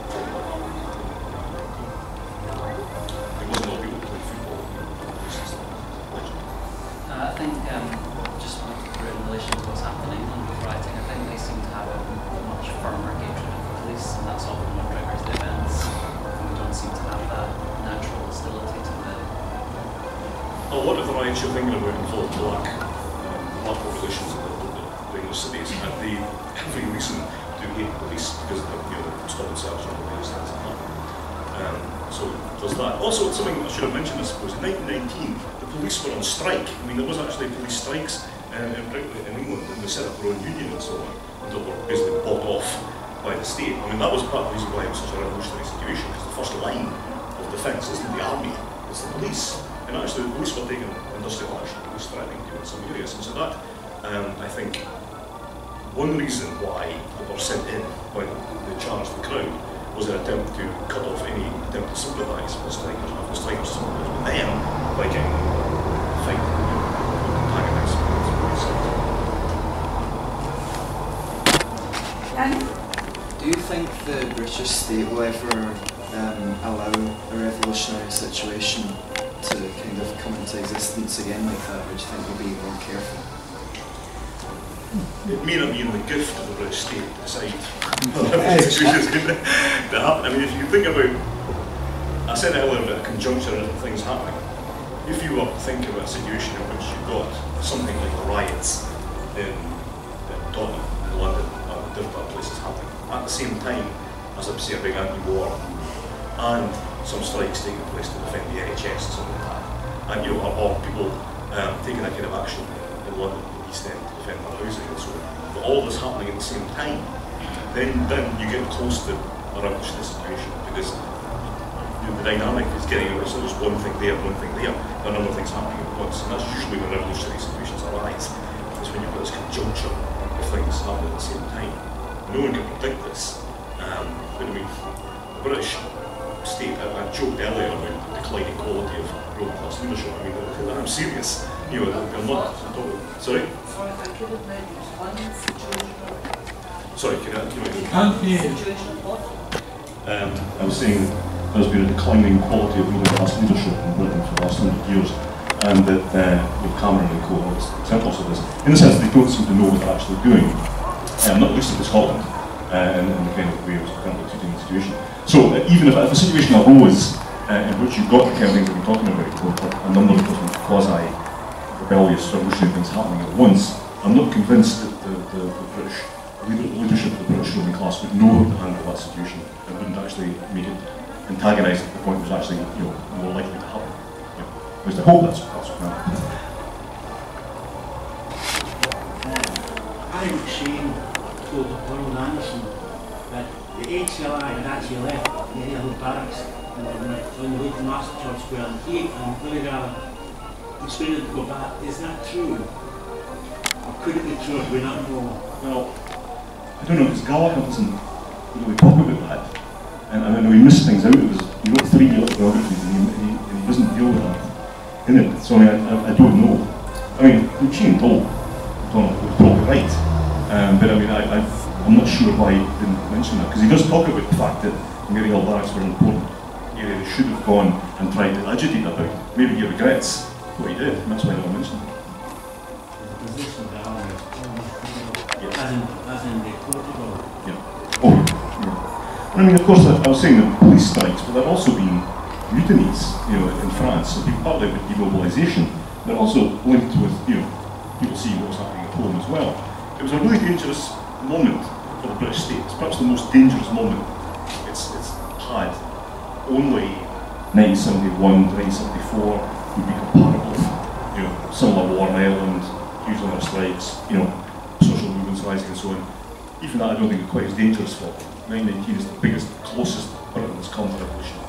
I think, just in relation to what's happening in England with rioting, I think they seem to have a much firmer hatred of the police, and that's often what triggers the events. And we don't seem to have that natural hostility to the... A lot of the riots you're thinking about involve black populations in the English cities, and they have every reason to hate police because of the stop and search and all these things that happen. So there's that. Also, something I should have mentioned, I suppose, in 1919, the police were on strike. I mean, there was actually police strikes in England, and they set up their own union and so on, until they were basically bought off by the state. I mean, that was part of the reason why it was such a revolutionary situation, because the first line of defence isn't the army, it's the police. And actually, the police were taking industrial action, police threatening to in some areas. And so that, I think, one reason why they were sent in when they charged the crowd was an attempt to cut off any attempt to sympathise with the strikers, and if the strikers sympathised with them by getting them to fight, antagonise the police. Do you think the British state will ever allow a revolutionary situation to kind of come into existence again like that, or do you think we'll be more careful? It may not be in the gift of the British state to decide whether the situation is going to happen. I mean, if you think about, I said earlier about a conjunction of things happening. If you were to think about a situation in which you've got something like the riots in Tottenham, in London, or different other places happening, at the same time as I say a big anti-war and some strikes taking place to defend the NHS and something like that, and or people taking that kind of action in London, East End, to defend their housing and so on, but all this happening at the same time, then you get close to a revolutionary situation, because the dynamic is getting, so there's one thing there, there are a number of things happening at once, and that's usually when revolutionary situations arise. It's when you've got this conjuncture of things happening at the same time. No one can predict this, but I mean, the British state, I joked earlier about the declining quality of ruling class leadership. I mean, I'm serious. They're not. Sorry? Sorry, can I was saying there's been a declining quality of ruling class leadership in Britain for the last 100 years, and that with Cameron and co, it's examples of this. In the sense they don't seem to know what they're actually doing, not least in Scotland. and the kind of way it was currently treating the situation. So even if a situation arose in which you've got the kind of things that we're talking about, with a number of different quasi-rebellious revolutionary things happening at once, I'm not convinced that the British leadership of the British ruling class would know how to handle that situation and wouldn't actually make it antagonise at the point it was actually more likely to happen. At least I hope that's what happened. I think Shane told Donald Anderson that the HLI had actually left the Hill Barracks on the way to Master Church Square, and he and Glasgow persuaded to go back. Is that true? Or could it be true if we not know? Well, I don't know, because Gallagher doesn't really talk about that. And I know he missed things out. He wrote 3 autobiographies and he doesn't deal with that in it. So I don't know. I mean, Shane told Donald was probably right. But I mean, I'm not sure why he didn't mention that, because he does talk about the fact that Mary Hill Barracks were an important area they should have gone and tried to agitate about. Maybe he regrets what he did, and that's why I don't mention it. The position of the army, as in the Portugal. Yeah. Oh, yeah. And I mean, of course, I was saying that police strikes, but there have also been mutinies, in France, and partly with demobilisation. They're also linked with, people seeing what was happening at home as well. It was a really dangerous moment for the British state. It's perhaps the most dangerous moment it's had. Only 1971 to 1974 would be comparable. Similar war in Ireland, huge number of strikes, social movements rising and so on. Even that I don't think is quite as dangerous for 1919 is the biggest, closest Britain's counter-revolution,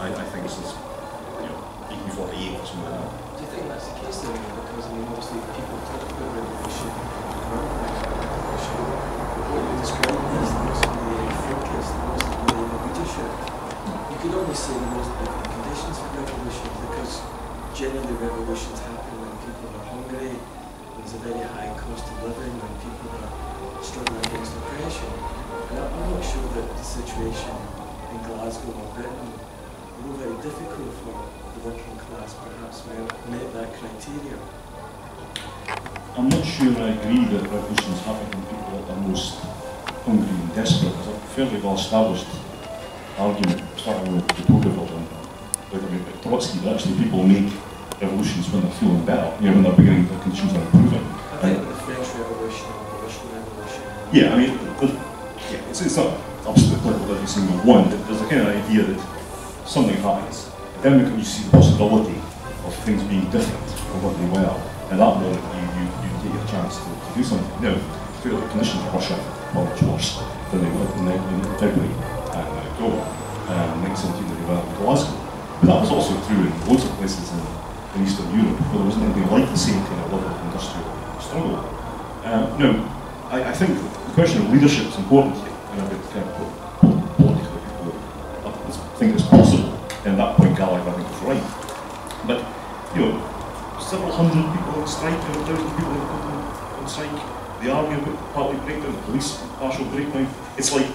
I think, since 1848 or something like that. Do you think that's the case though? Because I mean, obviously people talk about revolution, what you describe as the most of the focus, the most of the leadership. You could almost say the most different conditions for revolution, because generally revolutions happen when people are hungry, when there's a very high cost of living, when people are struggling against oppression. And I'm not sure that the situation in Glasgow or Britain will be very difficult for the working class, perhaps, when met that criteria. I'm not sure I agree that revolutions happen when people are most hungry and desperate. There's a fairly well-established argument, starting with Tocqueville and Trotsky, that actually people make revolutions when they're feeling better, when they're beginning, their conditions are improving. I think the French Revolution or the Russian Revolution. Yeah, I mean, it's not absolutely applicable to every single one, but there's a kind of idea that something happens, then you see the possibility of things being different from what they were. At that moment, you take a chance to do something. Now, clearly, the conditions in Russia were much worse than they were in February and October, 1917 than they were in Glasgow. But that was also true in loads of places in Eastern Europe, where there wasn't anything like the same kind of level of industrial struggle. Now, I think the question of leadership is important here, and I would kind of put politically people think it's possible, and at that point Gallagher, I think, was right. But, several hundred people on strike, 1,000 people on strike, the army partly breakdown, the police partial breakdown. It's like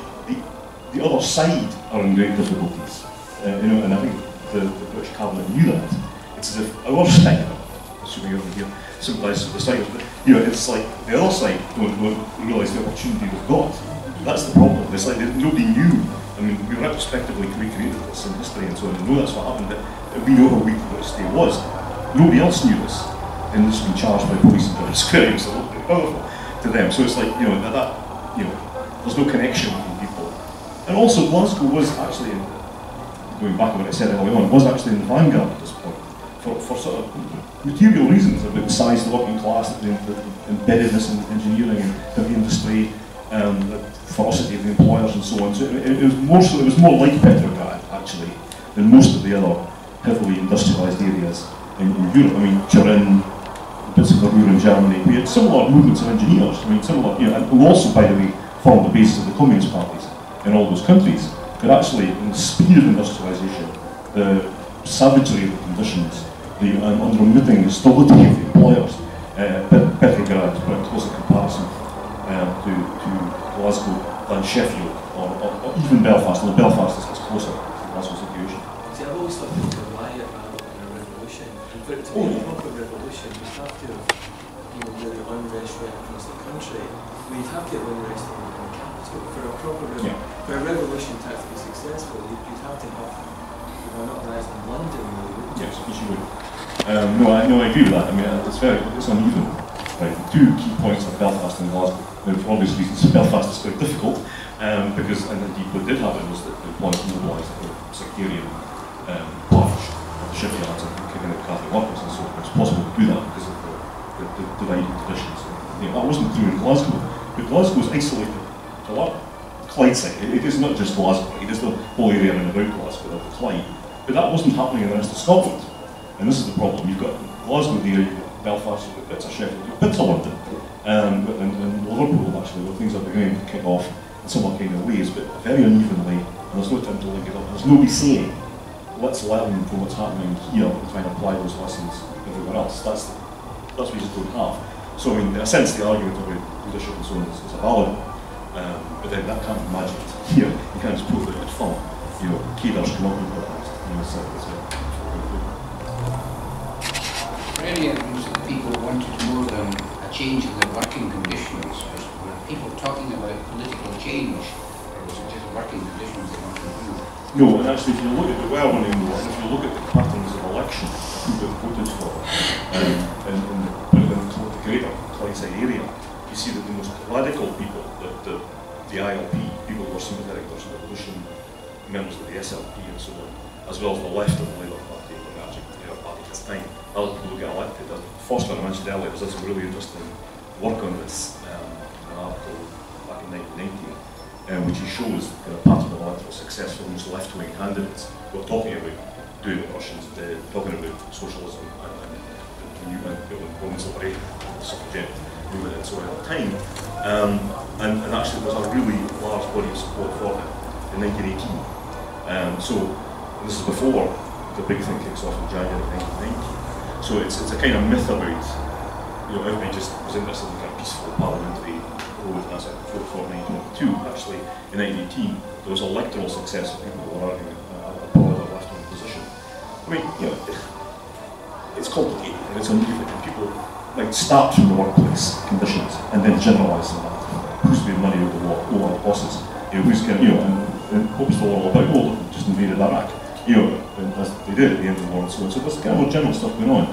the other side are in great difficulties, and I think the British cabinet knew that. It's as if our side, assuming everyone here sympathises with the side, but it's like the other side don't realise the opportunity they've got. That's the problem. It's like nobody knew. I mean, we retrospectively recreated this in history and so on, and know that's what happened, but we know how weak the British state was. Nobody else knew this, and this has been charged by police and British Square, so it's very powerful to them. So it's like, there's no connection between people. And also, Glasgow was actually, going back to what I said earlier on, was actually in the vanguard at this point, for sort of material reasons, about the size of the working class, the embeddedness in engineering and heavy industry, the ferocity of the employers and so on. So it was more like Petrograd, actually, than most of the other heavily industrialised areas in Europe. I mean, Turin, bits of Ruhr in Germany, we had similar movements of engineers. I mean, similar, and who also, by the way, formed the basis of the communist parties in all those countries. But actually, in the speed of industrialisation, the savagery of the conditions, the unremitting hostility of the employers, Petrograd put a closer comparison to Glasgow than Sheffield, or even Belfast, although Belfast is closer to Glasgow's situation. See, I've always thought it was a riot rather than a revolution. And for it to be a proper revolution, you have to have where the unrest went across the country, we'd have to get unrest in the capital. For a proper for a revolution to have to be successful, you'd have to have an uprising in London, really, wouldn't you? Yes, yes you would. No, I agree with that. I mean, it's uneven. Right, two key points are Belfast and Glasgow. Now, for obvious reasons, Belfast is quite difficult because, and indeed, what did happen was that the employers mobilised the sectarian purge of the shipyards and kicking out Catholic workers, and so it was possible to do that because of the dividing traditions. That wasn't true in Glasgow, but Glasgow is isolated to what? Clyde side. It is not just Glasgow, it is the whole area around about Glasgow, the Clyde. But that wasn't happening in the rest of Scotland. And this is the problem. You've got Glasgow there, you've got Belfast, you've got bits of Sheffield, you've got bits of London, and Liverpool actually, where things are beginning to kick off in somewhat kind of ways, but very unevenly, and there's no time to link it up. There's nobody saying, let's learn from what's happening here and try and apply those lessons everywhere else. That's what we just don't have. So I mean, in a sense, the argument about leadership and so on is a valid one, but then that can't be magic here. You can't just put it at fun. Cadres come up with that. Australians, people wanted more than a change in their working conditions. Were people talking about political change, or was it just working conditions they wanted to improve? No, and actually, if you look at the well-running war, and if you look at the patterns of election, who got voted for, in the greater Clydeside area, you see that the most radical people, the ILP, people who were sympathetic to revolution, members of the SLP and so on, as well as the left of the Labour Party, the Labour Party at the time, other people who get elected. Foster, I mentioned earlier, was some really interesting work on this in an article back in 1990, which he shows the pattern of electoral success for most left-wing candidates. We're talking about doing what Russians did, talking about socialism and women's liberation, the suffragette movement and so on at the time. And actually there was a really large body of support for it in 1918. So this is before the big thing kicks off in January 1990. So it's a kind of myth about, everybody just was interested in kind of peaceful parliamentary road, and that's it, before 1922. Actually, in 1918, there was electoral success of people who were arguing a broader left-wing position. I mean, it's complicated and it's uneven, and people might start from the workplace conditions and then generalise them. Who's made money out of what? Our bosses. Who's going, and what was the war all about? Well, just invaded Iraq. As they did at the end of the war and so on. So there's kind of more general stuff going on.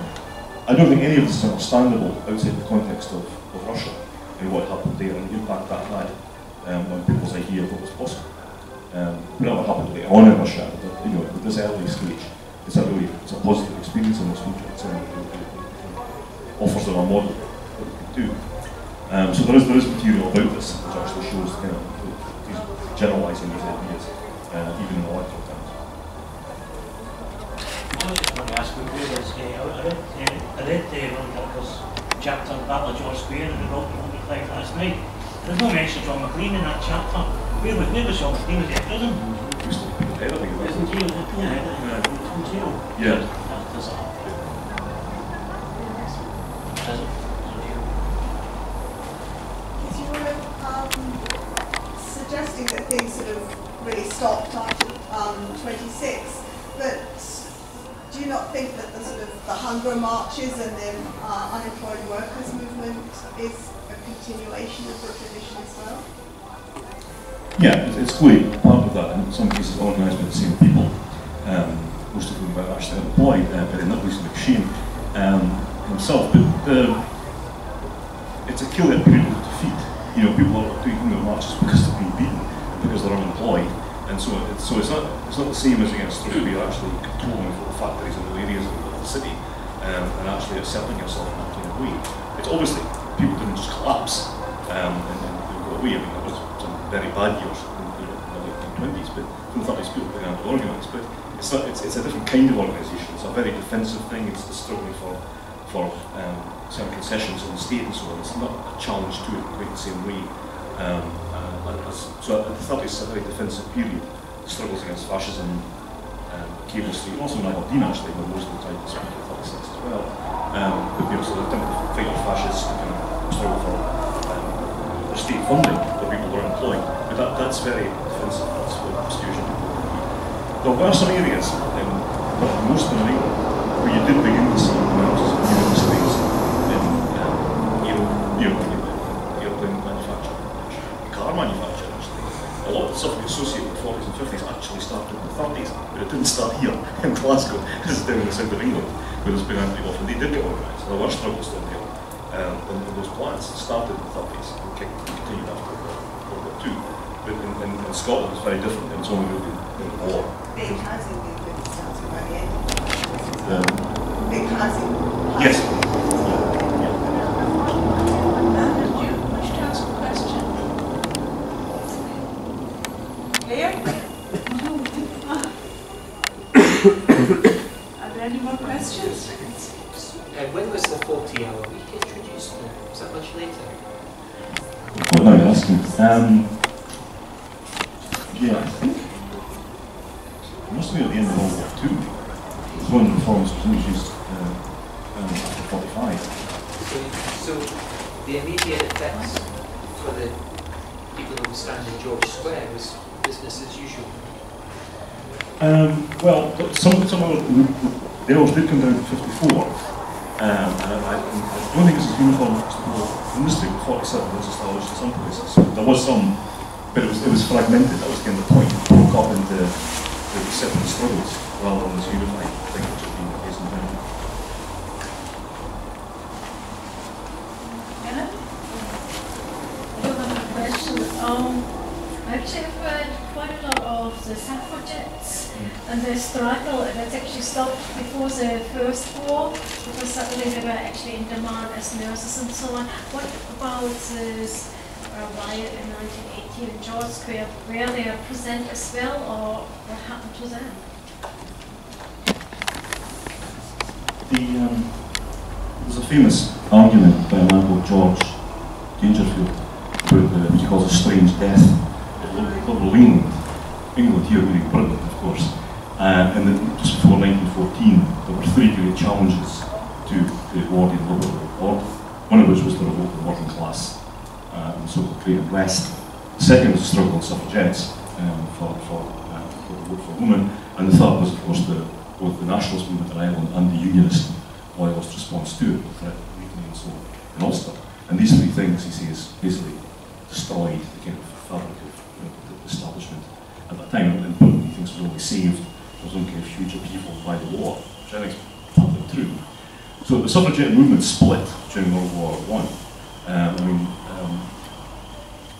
I don't think any of this is understandable outside the context of Russia and what happened there and the impact that had on people's idea of what was possible. Whatever happened later on in Russia, at this early stage, it's a positive experience in this country. It offers them a model of what we can do. So there is material about this which actually shows these generalising these ideas, even in electoral terms. I was just going to ask what you was, I read Ron Tucker's chapter on the Battle of George Square and the Rocky 105 last night. There's no mention of John McLean in that chapter. Where was John McLean? Was he in prison? He used to be the head of it. He was in jail. In jail. Yeah. That's all. Prison. You were suggesting that things sort of really stopped after 26, but do you not think that the hunger marches and the unemployed workers movement is a continuation of the tradition as well? Yeah, it's clearly part of that, and in some cases organised by the same people, most of whom are actually unemployed, but not least McShane himself. But it's a killer period of defeat. People are doing marches because they're being beaten, because they're unemployed. And so it's not the same as against where you're actually controlling the factories and the areas of the city and actually asserting yourself in that kind of way. It's obviously people didn't just collapse and go away. I mean, there was some very bad years in the late 1920s, but in the 30s people began to organise. But it's a different kind of organisation. It's a very defensive thing. It's the struggling for certain concessions in the state and so on. It's not a challenge to it quite the same way. So the 30s is a very defensive period. The struggles against fascism, Cable Street, also in Aberdeen actually, where most of the time to speak of 36 as well. But so they attempt to fight off fascists, to kind of struggle for state funding for people who are employed. But that's very defensive. That's what institution people do. There were some areas, but most of them in England, where you did begin to see emergencies of unionist things in did get organised, there were struggles still going. And those plans started in the 30s and continued after World War II. But in Scotland it's very different, and it's only really in the war. Big housing movement started by the end of the 20s. Big housing. Yes. Do you wish to ask a question? Here? Are there any more questions? When was the 40-hour week introduced? Was that much later? Well, no, you're asking. Yeah, I think it must have been at the end of World War II. It was one of the reforms was introduced after 45. So the immediate effects for the people who were standing in George Square was business as usual. Well, some of the arrows did come down to 54. I don't think it's as uniform as the whole industry. 47 was established in some places. There was some, but it was fragmented. That was again the point. It broke up into the separate struggles rather than this unified thing which has been the case in time. Anna? I don't have a question. Actually, I've read quite a lot of the suffragettes and the struggle, and it actually stopped before the First War, because suddenly they were actually in demand as nurses and so on. What about this riot in 1918 in George Square? Were they present as well, or what happened to them? There's a famous argument by a man called George Dangerfield about what he calls a strange death of liberal England here, meaning Britain, of course. And then just before 1914, there were three great challenges to the Edwardian liberal order. One of which was the revolt of the working class in the so-called Great West. The second was the struggle of suffragettes for the vote for women. And the third was, of course, both the nationalist movement in Ireland and the unionist loyalist response to it, the threat of mutiny and so on in Ulster. And these three things, he says, basically destroyed the kind of fabric of the establishment at that time. And Britain, he thinks, was only saved. There was some kind of huge upheaval by the war, which I think is partly true. So the suffragette movement split during World War I.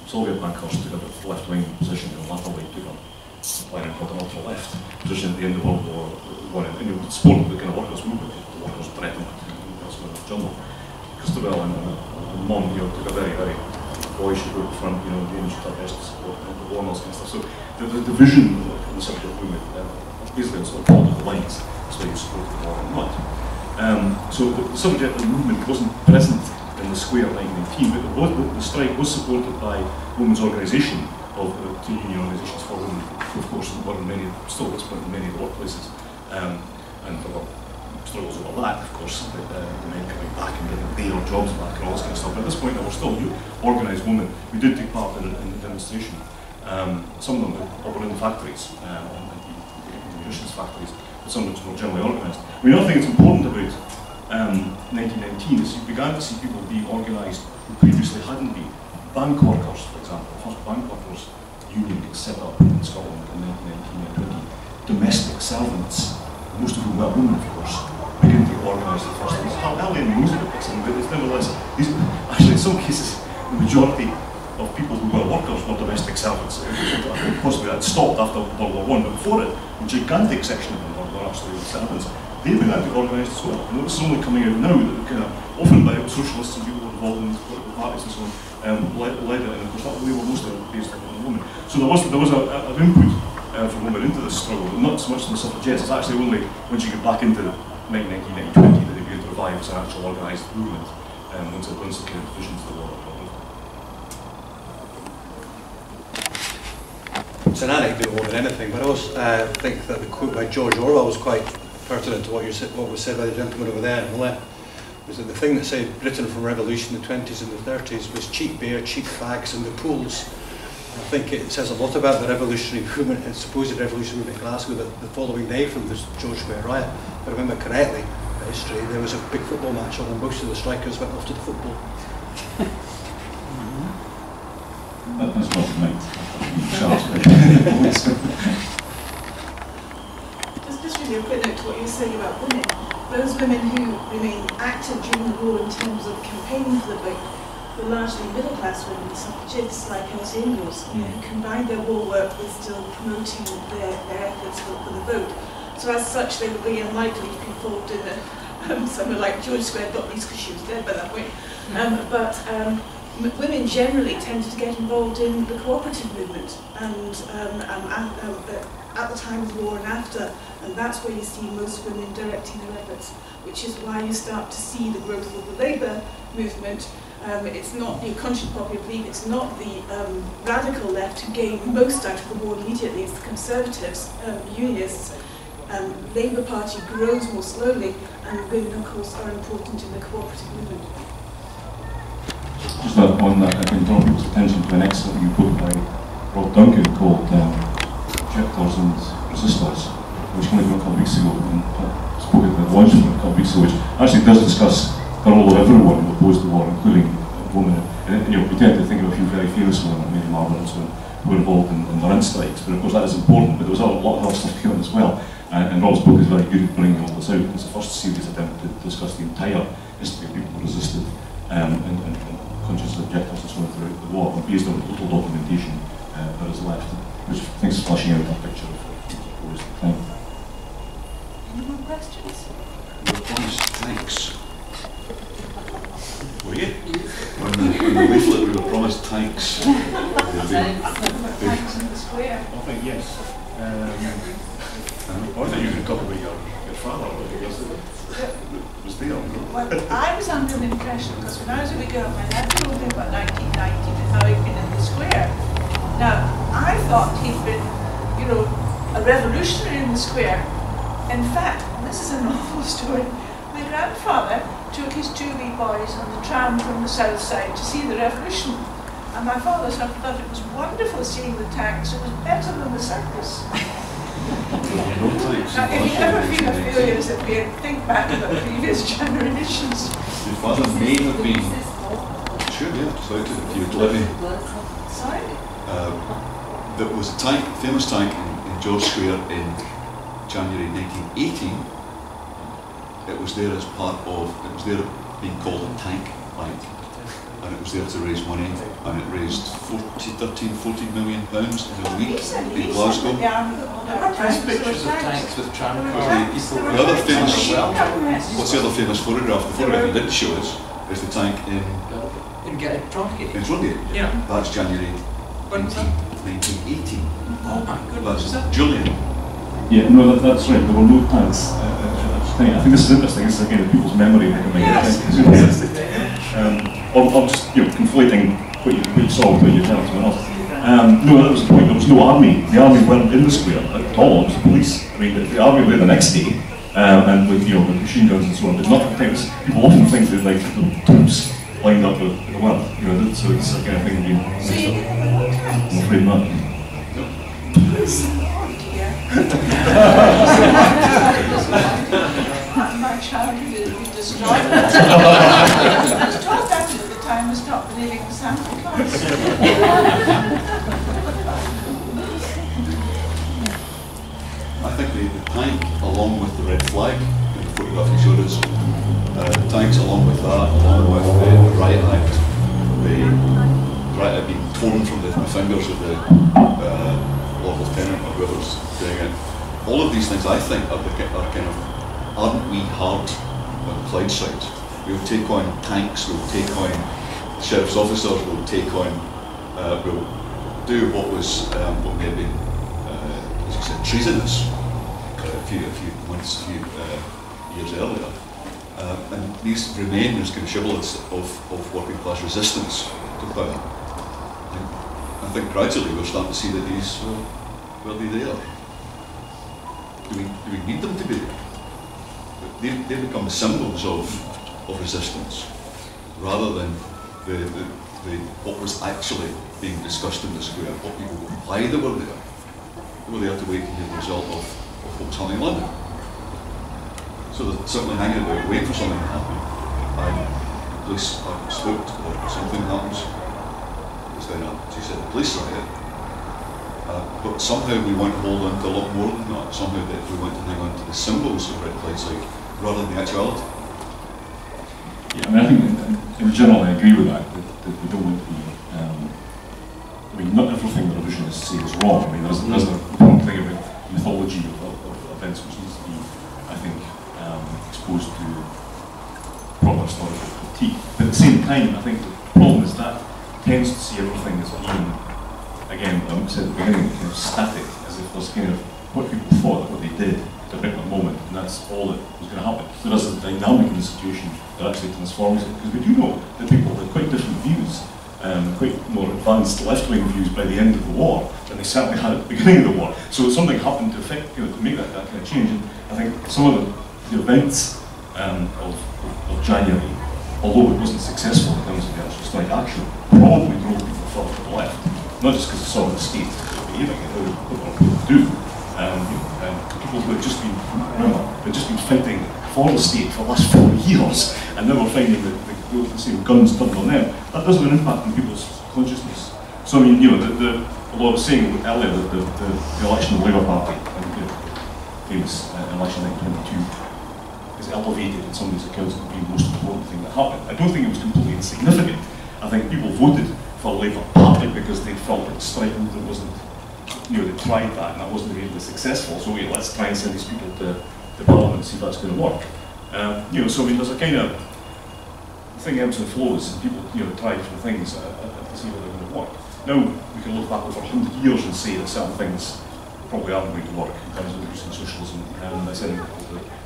Sylvia Pankhurst took a bit of left-wing position, and Latterly took a what I call an ultra-left position at the end of World War I. And it supported the kind of workers' movement, the workers' threatened that's what it's journal. Christabel and Mom, took a very, very boyish group front, the image of best to support the war and all this kind of stuff. So the division in the suffragette movement, basically on sort of political lines, that's why you support the war or not. So the suffragette movement wasn't present in the square in 1918, but the strike was supported by women's organisation of two union organisations for women, who of course were in many, still at this point in many of the workplaces. And there were struggles over that, of course, the men coming back and getting their jobs back and all this kind of stuff. But at this point there were still organised women who did take part in the demonstration. Some of them were in factories, munitions factories, but some of them were generally organised. Another thing that's important about 1919 is you began to see people being organised who previously hadn't been. Bank workers, for example, the first bank workers union was set up in Scotland in 1919 and 1920. Domestic servants, most of whom were women, of course, began to get organised the first time. It's hardly any news about this, but it's nevertheless, actually in some cases, the majority of people who were workers were domestic servants. Possibly that stopped after World War I, but before it, a gigantic section of them were actually servants. They began to organise as well. And this is only coming out now, that often by socialists and people involved in political parties and so on, led it, and of course they were mostly based on women. So there was an input from women into this struggle, but not so much from the suffragettes. It's actually only once you get back into 1919, 1920 that they began to revive as an actual organised movement, once the kind of divisions of the war. It's an anecdote more than anything, but I also think that the quote by George Orwell was quite pertinent to what was said by the gentleman over there on the left. Was that the thing that saved Britain from revolution in the 20s and the 30s was cheap beer, cheap fags and the pools. I think it says a lot about the revolutionary movement and supposed revolutionary movement in Glasgow that the following day from the George Square riot, if I remember correctly, the history, there was a big football match on and most of the strikers went off to the football. That's what it meant. Just really a quick note to what you were saying about women. those women who remained active during the war in terms of campaigning for the vote were largely middle-class women, suffragists like us Angels, who combined their war work with still promoting their efforts for the vote. So as such, they were very unlikely to be involved in somewhere like George Square, not least because she was dead by that point. Women generally tended to get involved in the cooperative movement, and at the time of war and after, and that's where you see most women directing their efforts, which is why you start to see the growth of the labour movement. It's not the conscious popular belief, it's not the radical left who gain most out of the war immediately, it's the conservatives, unionists. Labour Party grows more slowly, and women, of course, are important in the cooperative movement. Just on that, I can draw people's attention to an excellent new book by Rob Duncan called Objectors and Resistors, which came out a couple of weeks ago, and spoke at the launch of it a couple of weeks ago, which actually does discuss the role of everyone who opposed the war, including women. And we tend to think of a few very famous women, like Mary Margaret and so on, who were involved in the rent strikes, but of course that is important, but there was a lot of other stuff going on as well. And Rob's book is very good at bringing all this out. It's the first series attempt to discuss the entire history of people who resisted and conscious objectives and so on throughout the war, based on the total documentation that is left, which I think is fleshing out that picture of what was the time. Any more questions? Thanks. Were you? On the leaflet we were promised tanks. Tanks in the square. I think yes. I thought you were going to talk about your father, was there? Well, I was under the impression, because when I was a wee girl, my dad told me about 1990 and how he'd been in the square. Now, I thought he'd been, you know, a revolutionary in the square. In fact, and this is an awful story, my grandfather took his two wee boys on the tram from the south side to see the revolution. And my father thought it was wonderful seeing the tanks. It was better than the circus. Now, if you ever feel a failure as a parent, think back about previous generations. Your father may have been, sure, yeah, just out if you were living. Sorry? There was a tank, famous tank in George Square in January 1918. It was there as part of, it was there being called a tank light. And it was there to raise money, and it raised 14 million pounds in a week in Glasgow. There's pictures of tanks with tram cars. The other famous, what's the other famous photograph? The photograph it didn't show us is the tank in Trondheim. Yeah. That's January 1918. Oh my goodness. That's Julian. Yeah, no, that's right. There were no tanks. I think this is interesting. This is again people's memory. I'm just conflating what you saw with what you tell someone else. No, that was the point. There was no army. The army weren't in the square at all. It was the police. I mean, the army were there the next day, and with with machine guns and so on. But not at times. People often think that like the troops lined up with the weren't. So it's the kind of thing being mixed up. I'm afraid not. My childhood has been destroyed. I was told that at the time I stopped believing in Santa Claus. I think the tank, along with the red flag, in the photograph you showed us, the tanks along with that, along with the riot act, the riot act being torn from the fingers of the Lord Lieutenant or whoever's doing it. All of these things, I think, are kind of, aren't we hard on the Clyde side? We'll take on tanks, we'll take on sheriff's officers, we'll take on, we'll do what was, what may have been, as you said, treasonous a few months, a few years earlier. And these remain as kind of shibboleths of working class resistance to power. I think gradually we're starting to see that these, well, they're there. Do we need them to be there? They become symbols of resistance, rather than what was actually being discussed in the square, why they were there. They were there to wait to hear the result of what was happening in London. So they're certainly hanging about, waiting for something to happen. And the police are spooked or something happens. It's then she said, the police riot. But somehow we want to hold on to a lot more than that. Somehow that we want to hang on to the symbols of red lights, like rather than the actuality. Yeah, I mean, I think in general I agree with that we don't want to be, I mean, not everything the revisionists say is wrong. I mean, there's an important thing about mythology of events which needs to be, I think, exposed to proper historical critique. But at the same time, I think the problem is that tends to see everything as being, again, I said at the beginning, kind of static, as if there's kind of what people thought, what they did at a particular moment, and that's all that was going to happen. So there's a dynamic in the situation that actually transforms it, because we do know that people had quite different views, quite more advanced left-wing views by the end of the war than they certainly had at the beginning of the war. So something happened to affect, to make that kind of change. And I think some of the events of January, although it wasn't successful in terms of the actual strike action, probably drove people further to the left. Not just because they saw the state behaving and how what people do. People who had just been fighting for the state for the last 4 years, and now we're finding that the same guns turned on them. That does have an impact on people's consciousness. So I mean, although I was saying earlier that the election of the Labour Party, and the famous election in 1922, is elevated in some of these accounts as being the most important thing that happened. I don't think it was completely insignificant. I think people voted for Labour partly because they felt that the strike movement wasn't, they tried that and that wasn't really successful, so let's try and send these people to Parliament and see if that's going to work. So I mean, there's a kind of thing ebbs and flows, and people try different things to see whether they're going to work. Now, we can look back over 100 years and say that certain things probably aren't going to work in terms of reducing socialism, and I said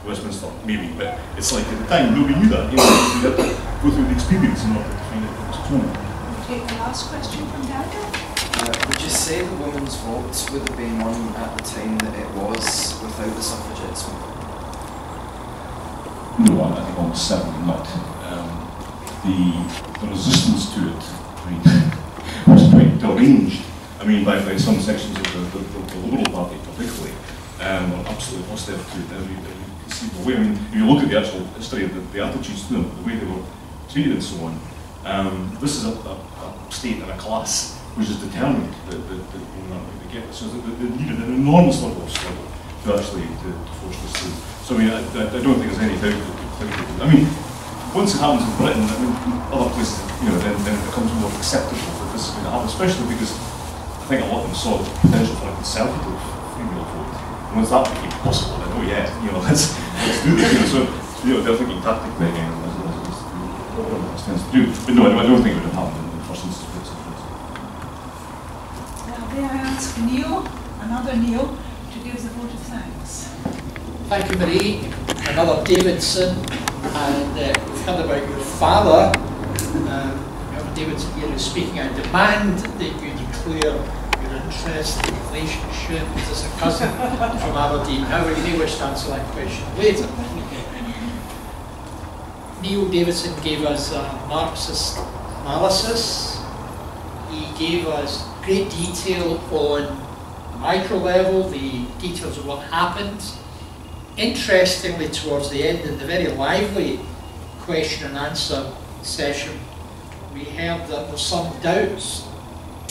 Westminster, maybe, but it's like at the time, nobody knew that. You had to go through the experience in order to find it was true. Take the last question from Daniel. Would you say the women's vote would have been won at the time that it was without the suffragettes movement? No, I think almost certainly not. The resistance to it, I mean, was quite deranged. I mean, by some sections of the Liberal Party particularly, were absolutely hostile to it every conceivable way. I mean, if you look at the actual history of the attitudes to them, the way they were treated and so on, this is a state and a class which is determined that they get it. So they needed an enormous level of struggle to actually to force this through. So I mean, I don't think there's any doubt that people think I mean, once it happens in Britain, I mean, other places, then it becomes more acceptable that this is going to happen, especially because I think a lot of them saw the potential for a conservative female vote. And once that became possible, then, oh yeah, let's do this. So, they're thinking tactically again, as it tends to do. But no, I don't think it would have happened in the first instance. Now, may I ask Neil, another Neil, to give the vote of thanks? Thank you, Marie. Another Davidson, and we've heard about your father. Davidson here is speaking. I demand that you declare your interest in the relationship. Is this a cousin from Aberdeen? However, you may wish to answer that question later. Neil Davidson gave us a Marxist analysis. He gave us great detail on the micro level, the details of what happened. Interestingly, towards the end, in the very lively question and answer session, we heard that there's some doubts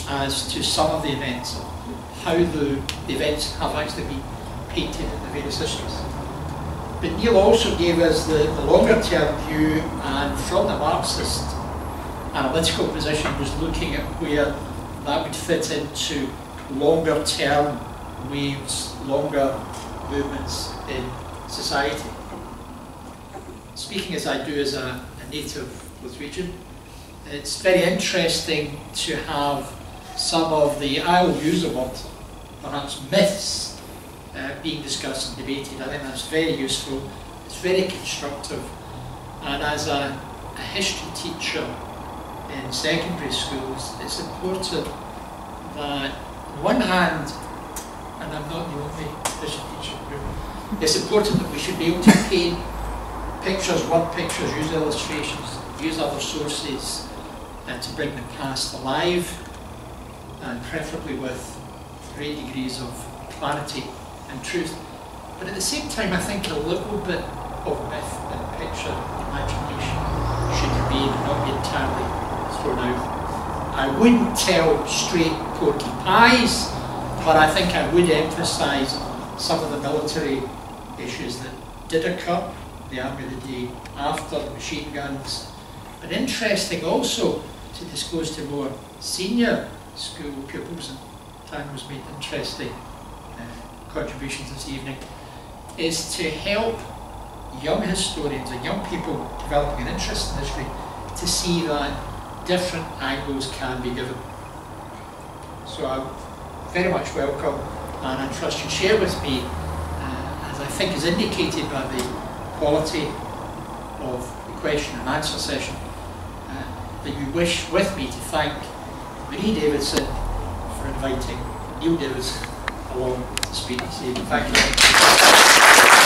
as to some of the events, how the events have actually been painted in the various histories. But Neil also gave us the longer term view, and from the Marxist analytical position was looking at where that would fit into longer term waves, longer movements in society. Speaking as I do as a native Glaswegian, it's very interesting to have some of the, I'll use the word, perhaps myths, being discussed and debated. I think that's very useful, it's very constructive, and as a history teacher in secondary schools, it's important that on one hand, and I'm not the only history teacher here, it's important that we should be able to paint pictures, word pictures, use illustrations, use other sources to bring the past alive, and preferably with great degrees of clarity and truth. But at the same time, I think a little bit of myth and picture imagination should remain and not be entirely thrown out. I wouldn't tell straight porky pies, but I think I would emphasise some of the military issues that did occur the army the day after, machine guns. But interesting also to disclose to more senior school pupils, and time was made interesting contributions this evening, is to help young historians and young people developing an interest in history to see that different angles can be given. So I very much welcome, and I trust you share with me, as I think is indicated by the quality of the question and answer session, that you wish with me to thank Marie Davidson for inviting Neil Davidson along to speak this evening. Thank you.